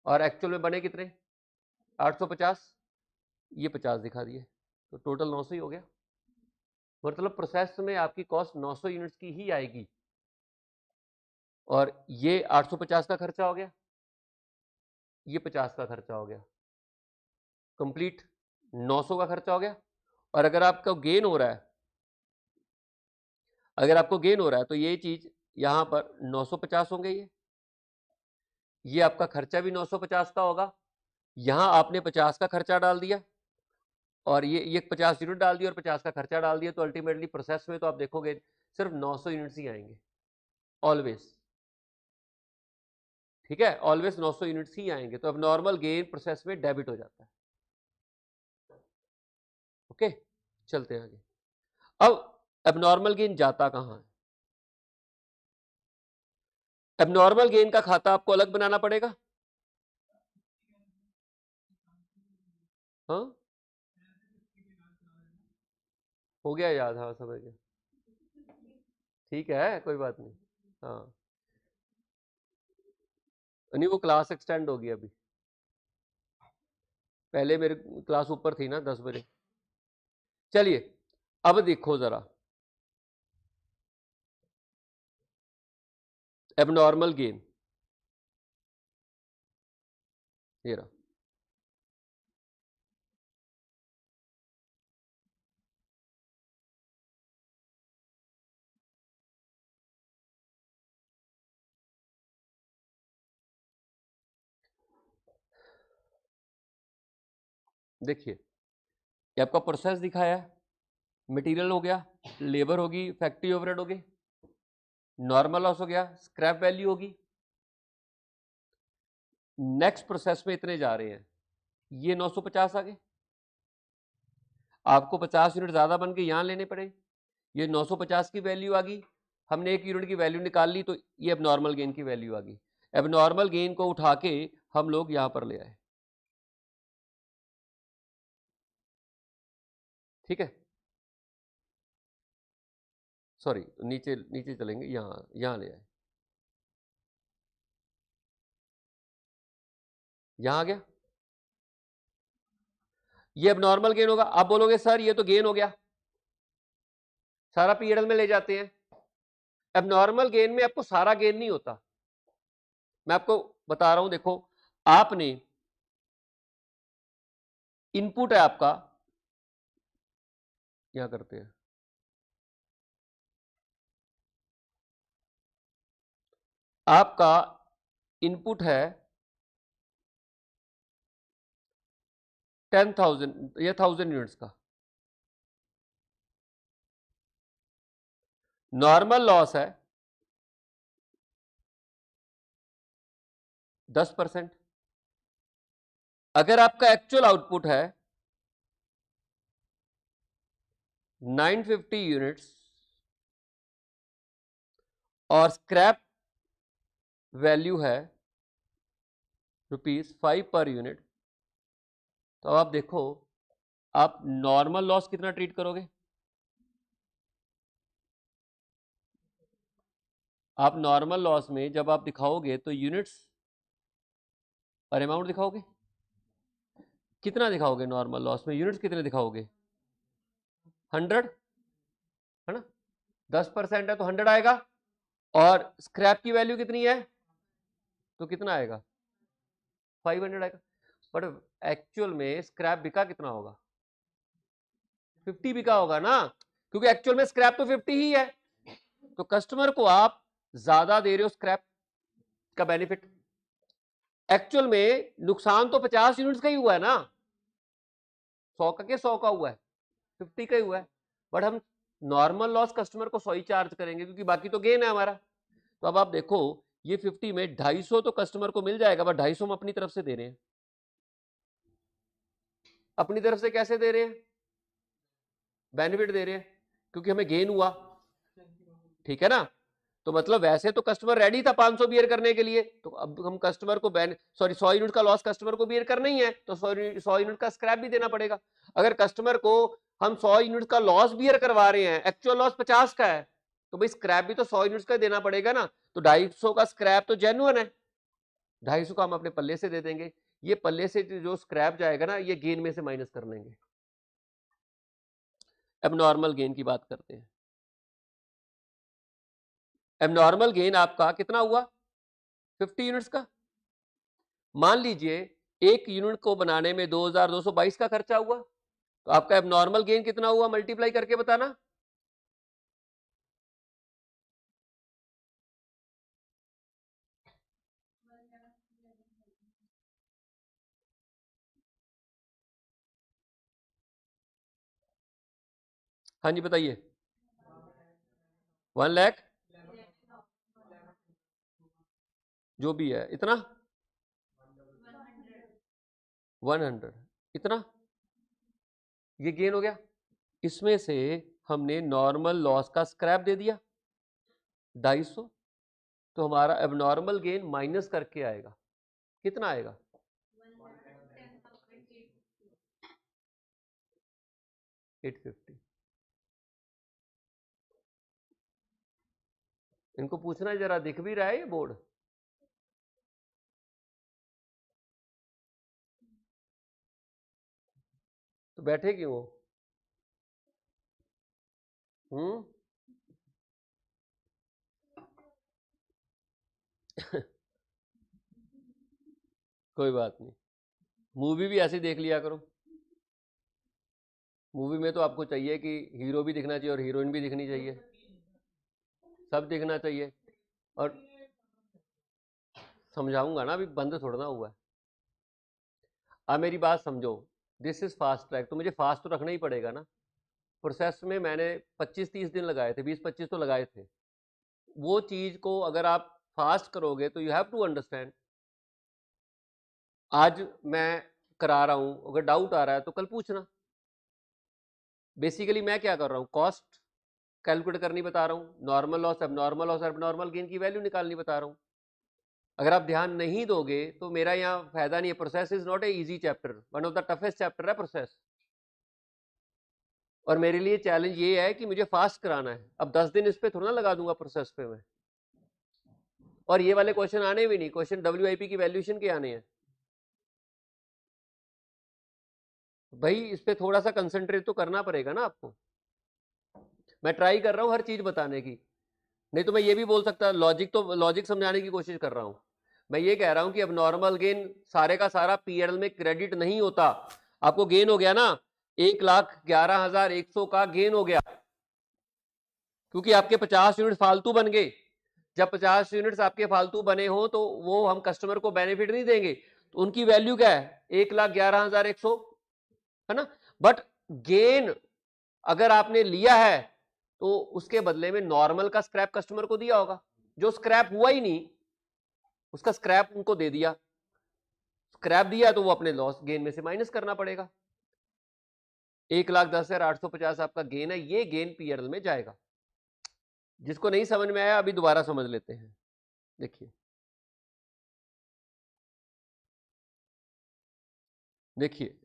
और एक्चुअल में बने कितने? 850, ये 50 दिखा दिए, तो टोटल 900 ही हो गया। मतलब प्रोसेस में आपकी कॉस्ट 900 यूनिट्स की ही आएगी, और ये 850 का खर्चा हो गया, ये 50 का खर्चा हो गया, कंप्लीट 900 का खर्चा हो गया। और अगर आपका गेन हो रहा है, अगर आपको गेन हो रहा है तो ये चीज यहां पर 950 होंगे, ये आपका खर्चा भी 950 का होगा। यहां आपने 50 का खर्चा डाल दिया, और ये 50 यूनिट डाल दिया और 50 का खर्चा डाल दिया, तो अल्टीमेटली प्रोसेस में तो आप देखोगे सिर्फ 900 यूनिट्स ही आएंगे ऑलवेज। ठीक है, ऑलवेज 900 यूनिट्स ही आएंगे। तो अब नॉर्मल गेन प्रोसेस में डेबिट हो जाता है। ओके, चलते हैं आगे। अब एबनॉर्मल गेन जाता कहां है? एबनॉर्मल गेन का खाता आपको अलग बनाना पड़ेगा। हाँ, हो गया याद, हाँ समझ गया। ठीक है, कोई बात नहीं। हाँ, नहीं वो क्लास एक्सटेंड होगी अभी, पहले मेरी क्लास ऊपर थी ना 10 बजे। चलिए अब देखो जरा, एबनॉर्मल गेन, ये रहा। देखिए ये आपका प्रोसेस दिखाया है, मटेरियल हो गया, लेबर होगी, फैक्ट्री ओवरहेड हो गई, नॉर्मल लॉस हो गया, स्क्रैप वैल्यू होगी। नेक्स्ट प्रोसेस में इतने जा रहे हैं, ये 950 आ गए, आपको 50 यूनिट ज्यादा बन के यहां लेने पड़े, ये 950 की वैल्यू आ गई, हमने 1 यूनिट की वैल्यू निकाल ली, तो ये एबनॉर्मल गेन की वैल्यू आ गई। एबनॉर्मल गेन को उठा के हम लोग यहां पर ले आए। ठीक है, सॉरी नीचे नीचे चलेंगे, यहाँ ले आए, यहाँ आ गया, ये अब नॉर्मल गेन होगा। आप बोलोगे सर ये तो गेन हो गया, सारा पीएनएल में ले जाते हैं। अब नॉर्मल गेन में आपको सारा गेन नहीं होता, मैं आपको बता रहा हूं, देखो आपने इनपुट है आपका, यहां करते हैं, आपका इनपुट है 10,000 या 1000 यूनिट्स का, नॉर्मल लॉस है 10%। अगर आपका एक्चुअल आउटपुट है 950 यूनिट्स और स्क्रैप वैल्यू है ₹5 पर यूनिट, तो आप देखो आप नॉर्मल लॉस कितना ट्रीट करोगे? आप नॉर्मल लॉस में जब आप दिखाओगे तो यूनिट्स और अमाउंट दिखाओगे, कितना दिखाओगे? नॉर्मल लॉस में यूनिट्स कितने दिखाओगे? 100 है ना, 10% है तो 100 आएगा, और स्क्रैप की वैल्यू कितनी है तो कितना आएगा? 500 आएगा। बट एक्चुअल में स्क्रैप बिका कितना होगा? 50 बिका होगा ना, क्योंकि एक्चुअल में स्क्रैप तो 50 ही है, तो कस्टमर को आप ज्यादा दे रहे हो स्क्रैप का बेनिफिट। एक्चुअल में नुकसान तो 50 यूनिट्स का ही हुआ है ना, 100 का के 100 का हुआ है, 50 का ही हुआ है, बट हम नॉर्मल लॉस कस्टमर को 100 ही चार्ज करेंगे क्योंकि बाकी तो गेन है हमारा। तो अब आप देखो ये 50 में 250 तो कस्टमर को मिल जाएगा, बट 250 हम अपनी तरफ से दे रहे हैं। अपनी तरफ से कैसे दे रहे हैं? बेनिफिट दे रहे हैं, क्योंकि हमें गेन हुआ, ठीक है ना। तो मतलब वैसे तो कस्टमर रेडी था 500 बियर करने के लिए, तो अब हम कस्टमर को 100 यूनिट का लॉस कस्टमर को बियर करना ही है, तो 100 यूनिट का स्क्रैप भी देना पड़ेगा। अगर कस्टमर को हम 100 यूनिट का लॉस बियर करवा रहे हैं, एक्चुअल लॉस 50 का है, तो भाई स्क्रैप भी तो 100 यूनिट्स का देना पड़ेगा ना, तो 250 का स्क्रैप तो जेन्युइन है, 250 का हम अपने पल्ले से दे देंगे। ये पल्ले से जो स्क्रैप जाएगा ना, ये गेन में से माइनस कर लेंगे। अब नॉर्मल गेन की बात करते हैं। एबनॉर्मल गेन आपका कितना हुआ? 50 यूनिट्स का। मान लीजिए एक यूनिट को बनाने में 2222 का खर्चा हुआ, तो आपका एबनॉर्मल गेन कितना हुआ? मल्टीप्लाई करके बताना। हाँ जी बताइए। 1 लाख जो भी है, इतना 100 इतना, ये गेन हो गया। इसमें से हमने नॉर्मल लॉस का स्क्रैप दे दिया 250, तो हमारा एबनॉर्मल गेन माइनस करके आएगा, कितना आएगा? 850। इनको पूछना है जरा, दिख भी रहा है ये बोर्ड? तो बैठे क्यों हो? कोई बात नहीं, मूवी भी ऐसे देख लिया करो। मूवी में तो आपको चाहिए कि हीरो भी दिखना चाहिए और हीरोइन भी दिखनी चाहिए, सब दिखना चाहिए। और समझाऊंगा ना, अभी बंद थोड़ा ना हुआ है। अब मेरी बात समझो, दिस इज फास्ट ट्रैक, तो मुझे फास्ट तो रखना ही पड़ेगा ना। प्रोसेस में मैंने 25-30 दिन लगाए थे, 20-25 तो लगाए थे। वो चीज को अगर आप फास्ट करोगे तो यू हैव टू अंडरस्टैंड। आज मैं करा रहा हूं, अगर डाउट आ रहा है तो कल पूछना। बेसिकली मैं क्या कर रहा हूं? कॉस्ट कैलकुलेट करनी बता रहा हूं, normal loss, abnormal loss, abnormal gain की वैल्यू निकालनी बता रहा हूं। अगर आप ध्यान नहीं दोगे तो मेरा यहाँ फायदा नहीं है। Process is not a easy chapter, one of the toughest chapter है प्रोसेस। और मेरे लिए चैलेंज ये है कि मुझे फास्ट कराना है। अब 10 दिन इस पे थोड़ा ना लगा दूंगा प्रोसेस पे मैं, और ये वाले क्वेश्चन आने भी नहीं, क्वेश्चन WIP की वैल्यूएशन के आने हैं। भाई इस पे थोड़ा सा कंसंट्रेट तो करना पड़ेगा ना आपको। मैं ट्राई कर रहा हूं हर चीज बताने की, नहीं तो मैं ये भी बोल सकता, लॉजिक समझाने की कोशिश कर रहा हूं। मैं ये कह रहा हूं कि अब नॉर्मल गेन सारे का सारा PNL में क्रेडिट नहीं होता। आपको गेन हो गया ना 1,11,100 का गेन हो गया, क्योंकि आपके 50 यूनिट फालतू बन गए। जब 50 यूनिट्स आपके फालतू बने हो तो वो हम कस्टमर को बेनिफिट नहीं देंगे, तो उनकी वैल्यू क्या है 1,11,100, है ना। बट गेन अगर आपने लिया है तो उसके बदले में नॉर्मल का स्क्रैप कस्टमर को दिया होगा, जो स्क्रैप हुआ ही नहीं उसका स्क्रैप उनको दे दिया। स्क्रैप दिया तो वो अपने लॉस गेन में से माइनस करना पड़ेगा। 1,10,850 आपका गेन है, ये गेन PNL में जाएगा। जिसको नहीं समझ में आया अभी दोबारा समझ लेते हैं। देखिए देखिए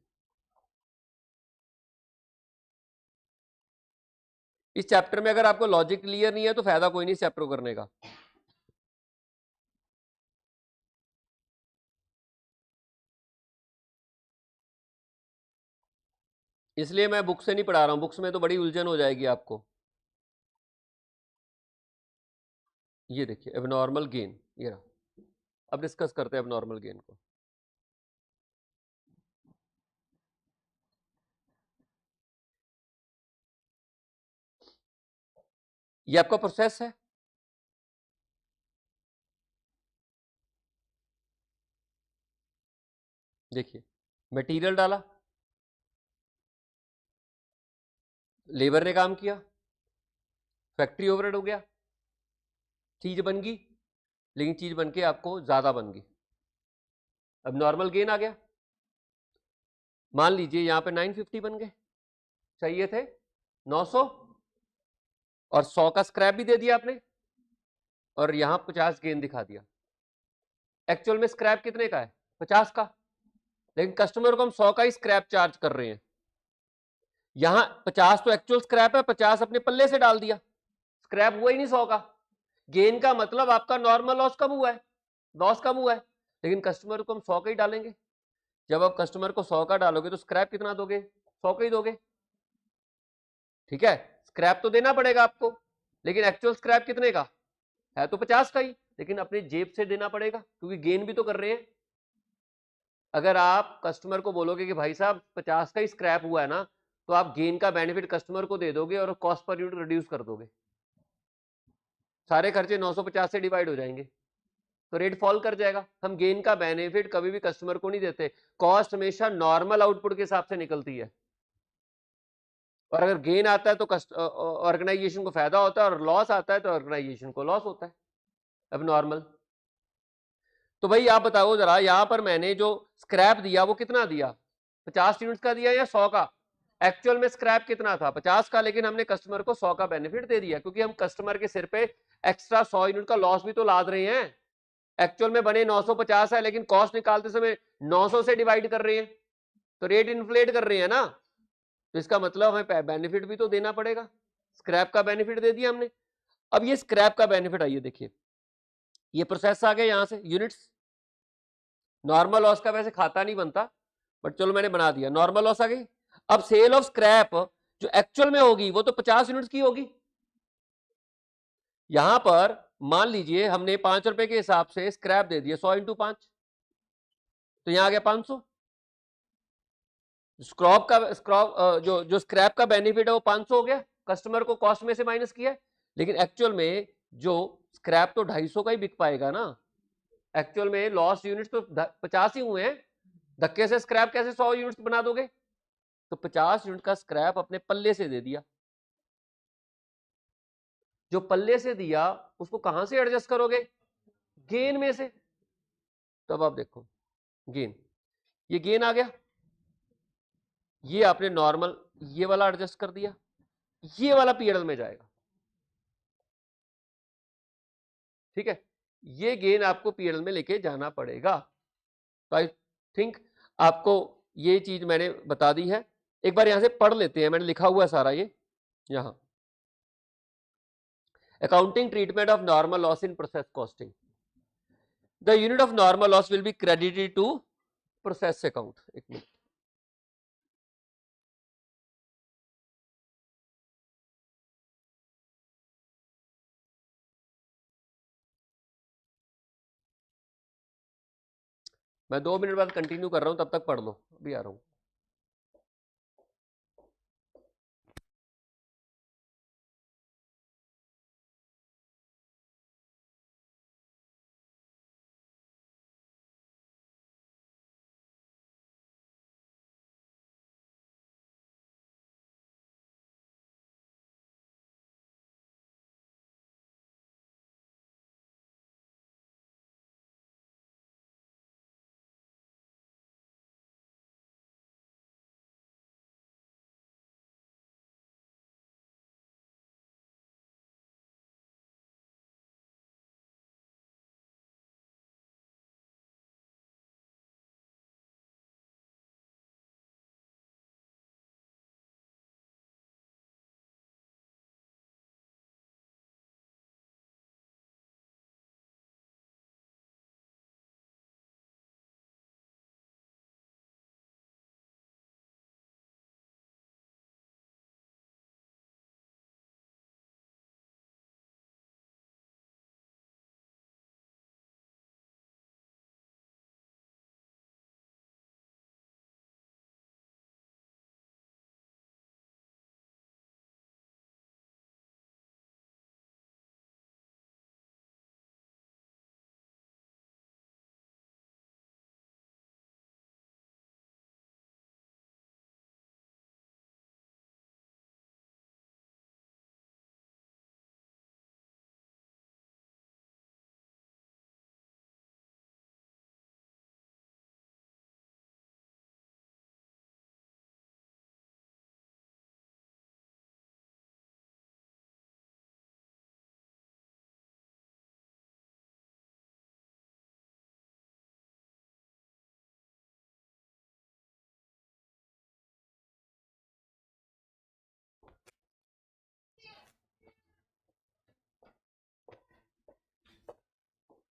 इस चैप्टर में अगर आपको लॉजिक क्लियर नहीं है तो फायदा कोई नहीं इस चैप्टर को करने का। इसलिए मैं बुक से नहीं पढ़ा रहा हूं, बुक्स में तो बड़ी उलझन हो जाएगी आपको। ये देखिए एबनॉर्मल गेन, ये रहा। अब डिस्कस करते हैं एबनॉर्मल गेन को। ये आपका प्रोसेस है, देखिए मटेरियल डाला, लेबर ने काम किया, फैक्ट्री ओवरहेड हो गया, चीज बन गई, लेकिन चीज बन के आपको ज्यादा बन गई। अब नॉर्मल गेन आ गया। मान लीजिए यहां पे 950 बन गए, चाहिए थे 900, और 100 का स्क्रैप भी दे दिया आपने, और यहां 50 गेन दिखा दिया। एक्चुअल में स्क्रैप कितने का है 50 का, लेकिन कस्टमर को हम 100 का ही स्क्रैप चार्ज कर रहे हैं। यहां 50 तो एक्चुअल स्क्रैप है, 50 अपने पल्ले से डाल दिया, स्क्रैप हुआ ही नहीं 100 का। गेन का मतलब आपका नॉर्मल लॉस कम हुआ है, लॉस कम हुआ है, लेकिन कस्टमर को हम 100 का ही डालेंगे। जब आप कस्टमर को 100 का डालोगे तो स्क्रैप कितना दोगे 100 का ही दोगे, ठीक है। स्क्रैप तो देना पड़ेगा आपको, लेकिन एक्चुअल स्क्रैप कितने का है तो 50 का ही, लेकिन अपनी जेब से देना पड़ेगा क्योंकि गेन भी तो कर रहे हैं। अगर आप कस्टमर को बोलोगे कि भाई साहब 50 का ही स्क्रैप हुआ है ना, तो आप गेन का बेनिफिट कस्टमर को दे दोगे और कॉस्ट पर यूनिट रिड्यूस कर दोगे, सारे खर्चे 950 से डिवाइड हो जाएंगे, तो रेट फॉल कर जाएगा। हम गेन का बेनिफिट कभी भी कस्टमर को नहीं देते, कॉस्ट हमेशा नॉर्मल आउटपुट के हिसाब से निकलती है, और अगर गेन आता है तो ऑर्गेनाइजेशन को फायदा होता है, और लॉस आता है तो ऑर्गेनाइजेशन को लॉस होता है। अब नॉर्मल तो भाई आप बताओ जरा, यहां पर मैंने जो स्क्रैप दिया वो कितना दिया 50 यूनिट्स का दिया या 100 का। एक्चुअल में स्क्रैप कितना था 50 का, लेकिन हमने कस्टमर को 100 का बेनिफिट दे दिया, क्योंकि हम कस्टमर के सिर पे एक्स्ट्रा 100 यूनिट का लॉस भी तो लाद रहे हैं। एक्चुअल में बने 950 है, लेकिन कॉस्ट निकालते समय 900 से डिवाइड कर रहे हैं, तो रेट इन्फ्लेट कर रहे हैं ना, तो इसका मतलब हमें बेनिफिट भी तो देना पड़ेगा। स्क्रैप का बेनिफिट दे दिया हमने। अब ये स्क्रैप का बेनिफिट आइए देखिए, ये प्रोसेस आ गया यहां से यूनिट्स। नॉर्मल लॉस का वैसे खाता नहीं बनता, बट चलो मैंने बना दिया, नॉर्मल लॉस आ गई। अब सेल ऑफ स्क्रैप जो एक्चुअल में होगी वो तो 50 यूनिट्स की होगी। यहां पर मान लीजिए हमने 5 रुपए के हिसाब से स्क्रैप दे दिया, 100 इंटू 5, तो यहां आ गया 500। जो स्क्रैप का बेनिफिट है वो 500 हो गया, कस्टमर को कॉस्ट में से माइनस किया, लेकिन एक्चुअल में जो स्क्रैप तो 250 का ही बिक पाएगा ना। एक्चुअल में लॉस यूनिट्स तो 50 ही हुए हैं, धक्के से स्क्रैप कैसे 100 यूनिट्स बना दोगे, तो 50 यूनिट का स्क्रैप अपने पल्ले से दे दिया। जो पल्ले से दिया उसको कहां से एडजस्ट करोगे गेन में से, तब आप देखो गेन, ये गेन आ गया, ये आपने नॉर्मल ये वाला एडजस्ट कर दिया, ये वाला PNL में जाएगा, ठीक है। ये गेन आपको PNL में लेके जाना पड़ेगा। तो आई थिंक आपको ये चीज मैंने बता दी है। एक बार यहां से पढ़ लेते हैं, मैंने लिखा हुआ है सारा ये यहां। Accounting treatment of normal loss in process costing. The unit of normal loss will be credited to process account. एक मिनट, मैं 2 मिनट बाद कंटिन्यू कर रहा हूं, तब तक पढ़ लो, अभी आ रहा हूं।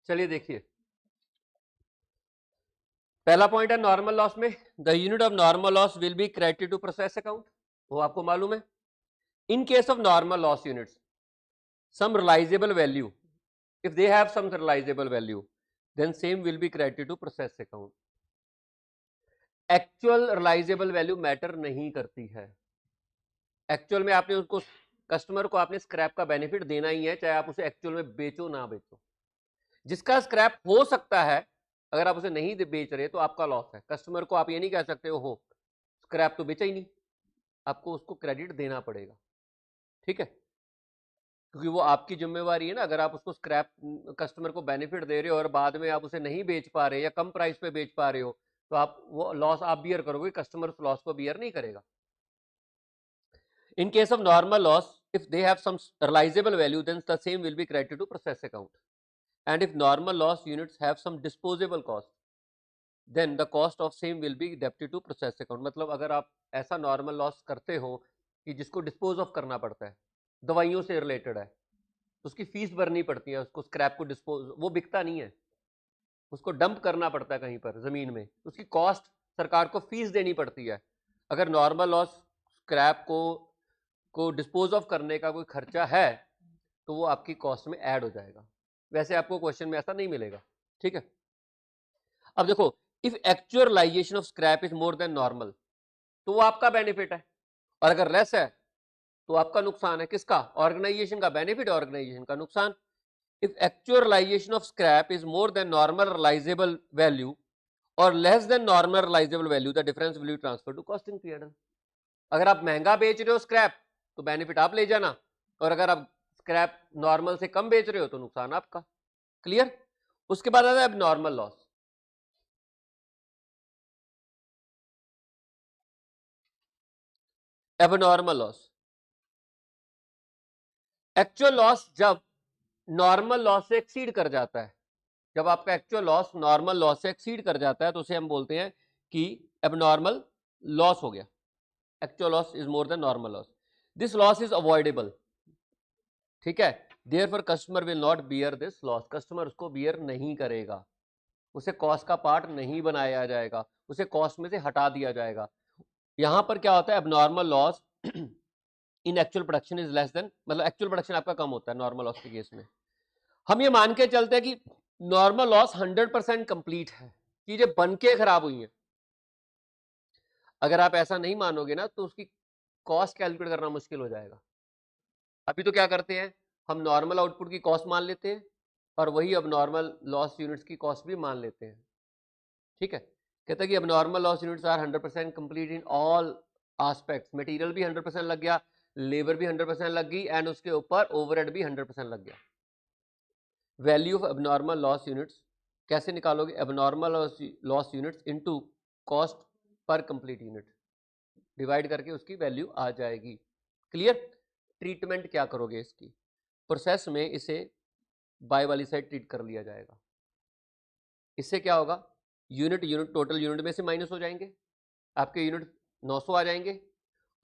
चलिए देखिए, पहला पॉइंट है नॉर्मल लॉस में, the unit of normal loss will be credited to process account, वो आपको मालूम है। In case of normal loss units, some realizable value, if they have some realizable value, then same will be credited to process account. Actual realisable value matter नहीं करती है। एक्चुअल में आपने उसको, कस्टमर को आपने स्क्रैप का बेनिफिट देना ही है, चाहे आप उसे एक्चुअल में बेचो ना बेचो। जिसका स्क्रैप हो सकता है, अगर आप उसे नहीं बेच रहे तो आपका लॉस है। कस्टमर को आप ये नहीं कह सकते हो स्क्रैप तो बेचा ही नहीं, आपको उसको क्रेडिट देना पड़ेगा, ठीक है, क्योंकि वो आपकी जिम्मेवारी है ना। अगर आप उसको स्क्रैप कस्टमर को बेनिफिट दे रहे हो और बाद में आप उसे नहीं बेच पा रहे या कम प्राइस पे बेच पा रहे हो, तो आप वो लॉस आप बियर करोगे, कस्टमर उस लॉस को बियर नहीं करेगा। इन case of normal loss, if they have some realizable value, then the same will be credited to process account. And if normal loss units have some disposable cost, then the cost of same will be debited to process account. मतलब अगर आप ऐसा नॉर्मल लॉस करते हो कि जिसको डिस्पोज ऑफ करना पड़ता है, दवाइयों से रिलेटेड है, उसकी फीस भरनी पड़ती है, उसको स्क्रैप को डिस्पोज, वो बिकता नहीं है, उसको डंप करना पड़ता है कहीं पर जमीन में, उसकी कॉस्ट सरकार को फीस देनी पड़ती है। अगर नॉर्मल लॉस स्क्रैप को डिस्पोज ऑफ करने का कोई खर्चा है तो वो आपकी कॉस्ट में ऐड हो जाएगा। वैसे आपको क्वेश्चन में ऐसा नहीं मिलेगा, ठीक है। अब देखो, if actual realisation of scrap is more than normal, तो वो आपका बेनिफिट है, और अगर लेस है तो आपका नुकसान है। किसका? ऑर्गेनाइजेशन का बेनिफिट, ऑर्गेनाइजेशन का नुकसान। If actual realization of scrap is more than normal realizable value or less than normal realizable value, the difference will be transferred to costing P&L. अगर आप महंगा बेच रहे हो स्क्रैप तो बेनिफिट आप ले जाना, और अगर आप स्क्रैप नॉर्मल से कम बेच रहे हो तो नुकसान आपका। क्लियर? उसके बाद आता है abnormal loss. Abnormal loss, actual loss जब नॉर्मल लॉस से एक्सीड कर जाता है, जब आपका एक्चुअल लॉस नॉर्मल लॉस से एक्सीड कर जाता है तो उसे हम बोलते हैं कि एबनॉर्मल लॉस हो गया। Actual loss is more than normal loss, this loss is avoidable, ठीक है, therefore customer will not bear this loss, customer उसको बियर नहीं करेगा, उसे कॉस्ट का पार्ट नहीं बनाया जाएगा, उसे कॉस्ट में से हटा दिया जाएगा। यहां पर क्या होता है, abnormal loss in actual production is less than, मतलब एक्चुअल प्रोडक्शन आपका कम होता है नॉर्मल लॉस के केस में। हम ये मान के चलते हैं कि नॉर्मल लॉस 100% कंप्लीट है, चीजें बन के खराब हुई हैं। अगर आप ऐसा नहीं मानोगे ना तो उसकी कॉस्ट कैलकुलेट करना मुश्किल हो जाएगा। अभी तो क्या करते हैं, हम नॉर्मल आउटपुट की कॉस्ट मान लेते हैं और वही अब नॉर्मल लॉस यूनिट्स की कॉस्ट भी मान लेते हैं, ठीक है। कहता है कि अब normal loss units are 100% complete in all aspects, material भी 100% लग गया, लेबर भी 100% लग गई, एंड उसके ऊपर ओवरहेड भी 100% लग गया। Value of abnormal loss units कैसे निकालोगे, abnormal loss units into cost per complete unit divide करके उसकी वैल्यू आ जाएगी। क्लियर। ट्रीटमेंट क्या करोगे, इसकी प्रोसेस में इसे बाय वाली साइड ट्रीट कर लिया जाएगा। इससे क्या होगा, यूनिट टोटल यूनिट में से माइनस हो जाएंगे, आपके यूनिट 900 आ जाएंगे,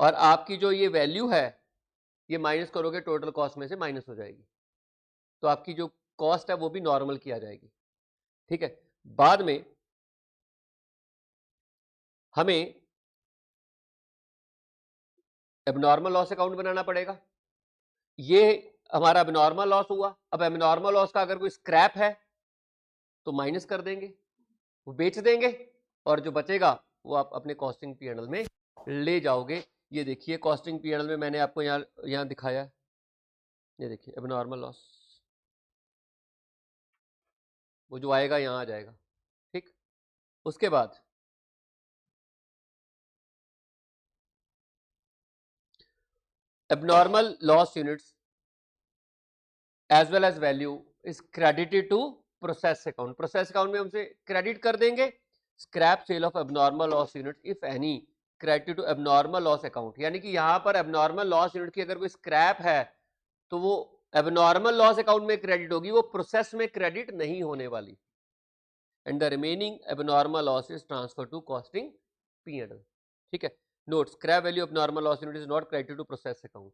और आपकी जो ये वैल्यू है ये माइनस करोगे टोटल कॉस्ट में से माइनस हो जाएगी, तो आपकी जो कॉस्ट है वो भी नॉर्मल की आ जाएगी, ठीक है। बाद में हमें एबनॉर्मल लॉस अकाउंट बनाना पड़ेगा। ये हमारा एबनॉर्मल लॉस हुआ, अब एबनॉर्मल लॉस का अगर कोई स्क्रैप है तो माइनस कर देंगे, वो बेच देंगे, और जो बचेगा वो आप अपने कॉस्टिंग पीएनएल में ले जाओगे। ये देखिए कॉस्टिंग पीएनएल में मैंने आपको यहाँ दिखाया है, ये देखिए एबनॉर्मल लॉस, वो जो आएगा यहाँ आ जाएगा, ठीक। उसके बाद abnormal loss units as well as value is credited to process account, process account में हमसे क्रेडिट कर देंगे scrap sale of abnormal loss unit if any credit to abnormal loss account, यानी कि यहां पर एबनॉर्मल लॉस यूनिट की अगर कोई स्क्रैप है तो वो एबनॉर्मल लॉस अकाउंट में क्रेडिट होगी, वो प्रोसेस में क्रेडिट नहीं होने वाली, and the remaining abnormal loss is transfer to costing PNL, ठीक है। Note, scrap value abnormal loss unit is not credited to process account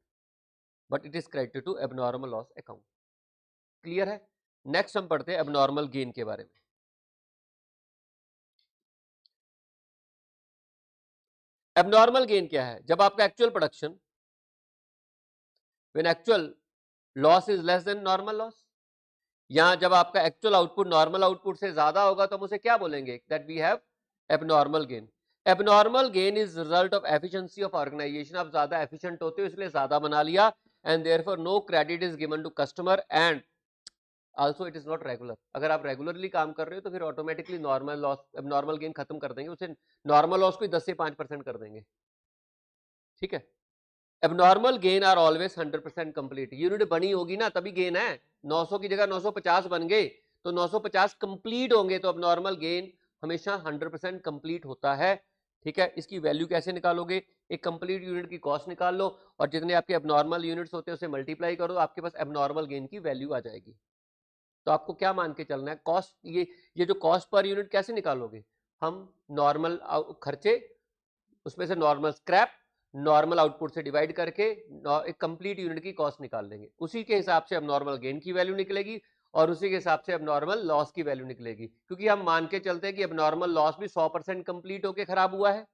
but it is credited to abnormal loss account. Clear है। नेक्स्ट हम पढ़ते हैं एबनॉर्मल गेन के बारे में। एबनॉर्मल गेन क्या है, जब आपका actual production when actual loss is less than normal loss, यहां जब आपका एक्चुअल आउटपुट नॉर्मल आउटपुट से ज्यादा होगा तो हम उसे क्या बोलेंगे, that we have abnormal gain. Abnormal gain is result of efficiency of organisation, आप ज्यादा एफिशिएंट होते हो इसलिए ज्यादा बना लिया, and therefore no credit is given to customer, and also it is not regular. अगर आप रेगुलरली काम कर रहे हो तो फिर automatically normal loss abnormal gain खत्म कर देंगे, उसे नॉर्मल लॉस को 10 से 5% कर देंगे, ठीक है। Abnormal gain are always 100% complete, unit बनी होगी ना तभी गेन है, 900 की जगह 950 बन गए तो 950 कंप्लीट होंगे, तो एबनॉर्मल गेन हमेशा 100% कंप्लीट होता है, ठीक है। इसकी वैल्यू कैसे निकालोगे, एक कंप्लीट यूनिट की कॉस्ट निकाल लो और जितने आपके एबनॉर्मल यूनिट्स होते हैं उसे मल्टीप्लाई करो, आपके पास एबनॉर्मल गेन की वैल्यू आ जाएगी। तो आपको क्या मान के चलना है, कॉस्ट, ये जो कॉस्ट पर यूनिट कैसे निकालोगे, हम नॉर्मल खर्चे उसमें से नॉर्मल स्क्रैप नॉर्मल आउटपुट से डिवाइड करके एक कंप्लीट यूनिट की कॉस्ट निकाल लेंगे, उसी के हिसाब से अब नॉर्मल गेन की वैल्यू निकलेगी और उसी के हिसाब से अब नॉर्मल लॉस की वैल्यू निकलेगी, क्योंकि हम मान के चलते हैं कि अब नॉर्मल लॉस भी 100% कंप्लीट होकर खराब हुआ है,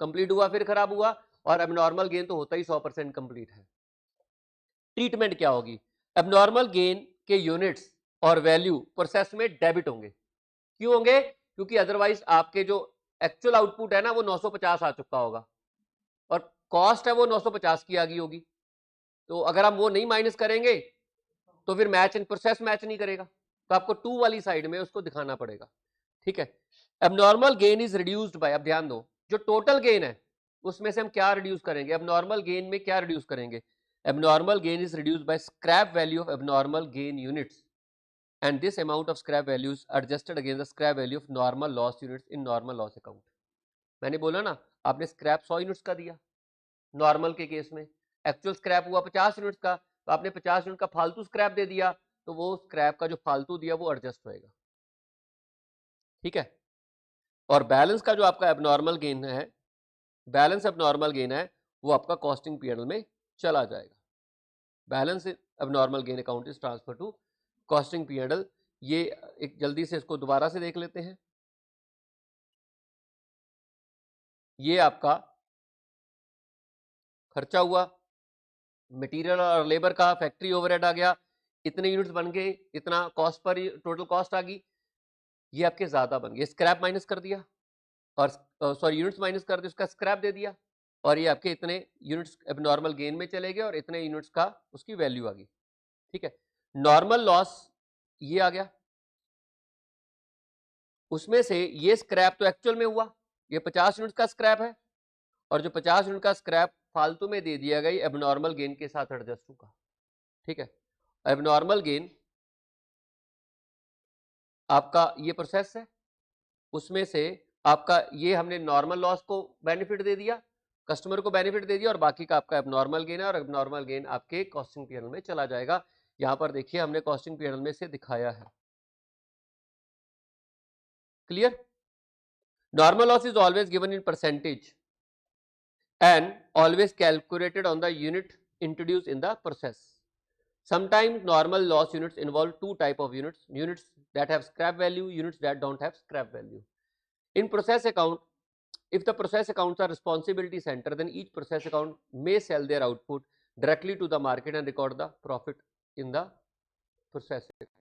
कंप्लीट हुआ फिर खराब हुआ, और अब नॉर्मल गेन तो होता ही 100% कंप्लीट है। ट्रीटमेंट क्या होगी, एबनॉर्मल गेन के यूनिट्स और वैल्यू प्रोसेस में डेबिट होंगे, क्यों होंगे, क्योंकि अदरवाइज आपके जो एक्चुअल आउटपुट है ना वो 950 आ चुका होगा और कॉस्ट है वो 950 की आ गई होगी, तो अगर हम वो नहीं माइनस करेंगे तो फिर मैच इन प्रोसेस मैच नहीं करेगा, तो आपको 2 वाली साइड में उसको दिखाना पड़ेगा, ठीक है। Abnormal gain is reduced by, अब ध्यान दो, जो टोटल गेन है उसमें से हम क्या रिड्यूस करेंगे, एबनॉर्मल गेन में क्या रिड्यूस करेंगे, abnormal gain is reduced by scrap value of abnormal gain units, and this amount of scrap values adjusted against the scrap value of normal loss units in normal loss account। मैंने बोला ना, आपने स्क्रैप 100 यूनिट्स का दिया नॉर्मल के केस में, एक्चुअल स्क्रैप हुआ 50 यूनिट्स का, तो आपने 50 यूनिट का फालतू स्क्रैप दे दिया, तो वो स्क्रैप का जो फालतू दिया वो एडजस्ट होएगा, ठीक है। और बैलेंस का जो आपका एबनॉर्मल गेन है बैलेंस एबनॉर्मल गेन है वो आपका कॉस्टिंग पीएनएल में चला जाएगा। Balance abnormal gain account is transfer to costing PNL. ये एक जल्दी से इसको दोबारा से देख लेते हैं। ये आपका खर्चा हुआ, मटेरियल और लेबर का, फैक्ट्री ओवरहेड आ गया, इतने यूनिट्स बन गए, इतना कॉस्ट पर टोटल कॉस्ट आ गई, ये आपके ज्यादा बन गए, स्क्रैप माइनस कर दिया और सॉरी यूनिट्स माइनस कर दिया, उसका स्क्रैप दे दिया और ये आपके इतने यूनिट्स एबनॉर्मल गेन में चले गए और इतने यूनिट्स का उसकी वैल्यू आ गई। ठीक है, नॉर्मल लॉस ये आ गया, उसमें से ये स्क्रैप तो एक्चुअल में हुआ, ये 50 यूनिट का स्क्रैप है और जो 50 यूनिट का स्क्रैप फालतू में दे दिया गया एबनॉर्मल गेन के साथ एडजस्ट होगा। ठीक है, एबनॉर्मल गेन आपका ये प्रोसेस है, उसमें से आपका ये हमने नॉर्मल लॉस को बेनिफिट दे दिया, कस्टमर को बेनिफिट दे दिया और बाकी का आपका एबनॉर्मल गेन है और एबनॉर्मल गेन आपके कॉस्टिंग पीएनएल में चला जाएगा। यहां पर देखिए हमने कॉस्टिंग पीएनएल में से दिखाया है। Clear? Normal loss is always given in percentage and always calculated on the unit introduced in the process. Sometimes normal loss units involve two type of units, units that have scrap value, units that don't have scrap value. In process account, if the process accounts are responsibility center, then each process account may sell their output directly to the market and record the profit in the process account.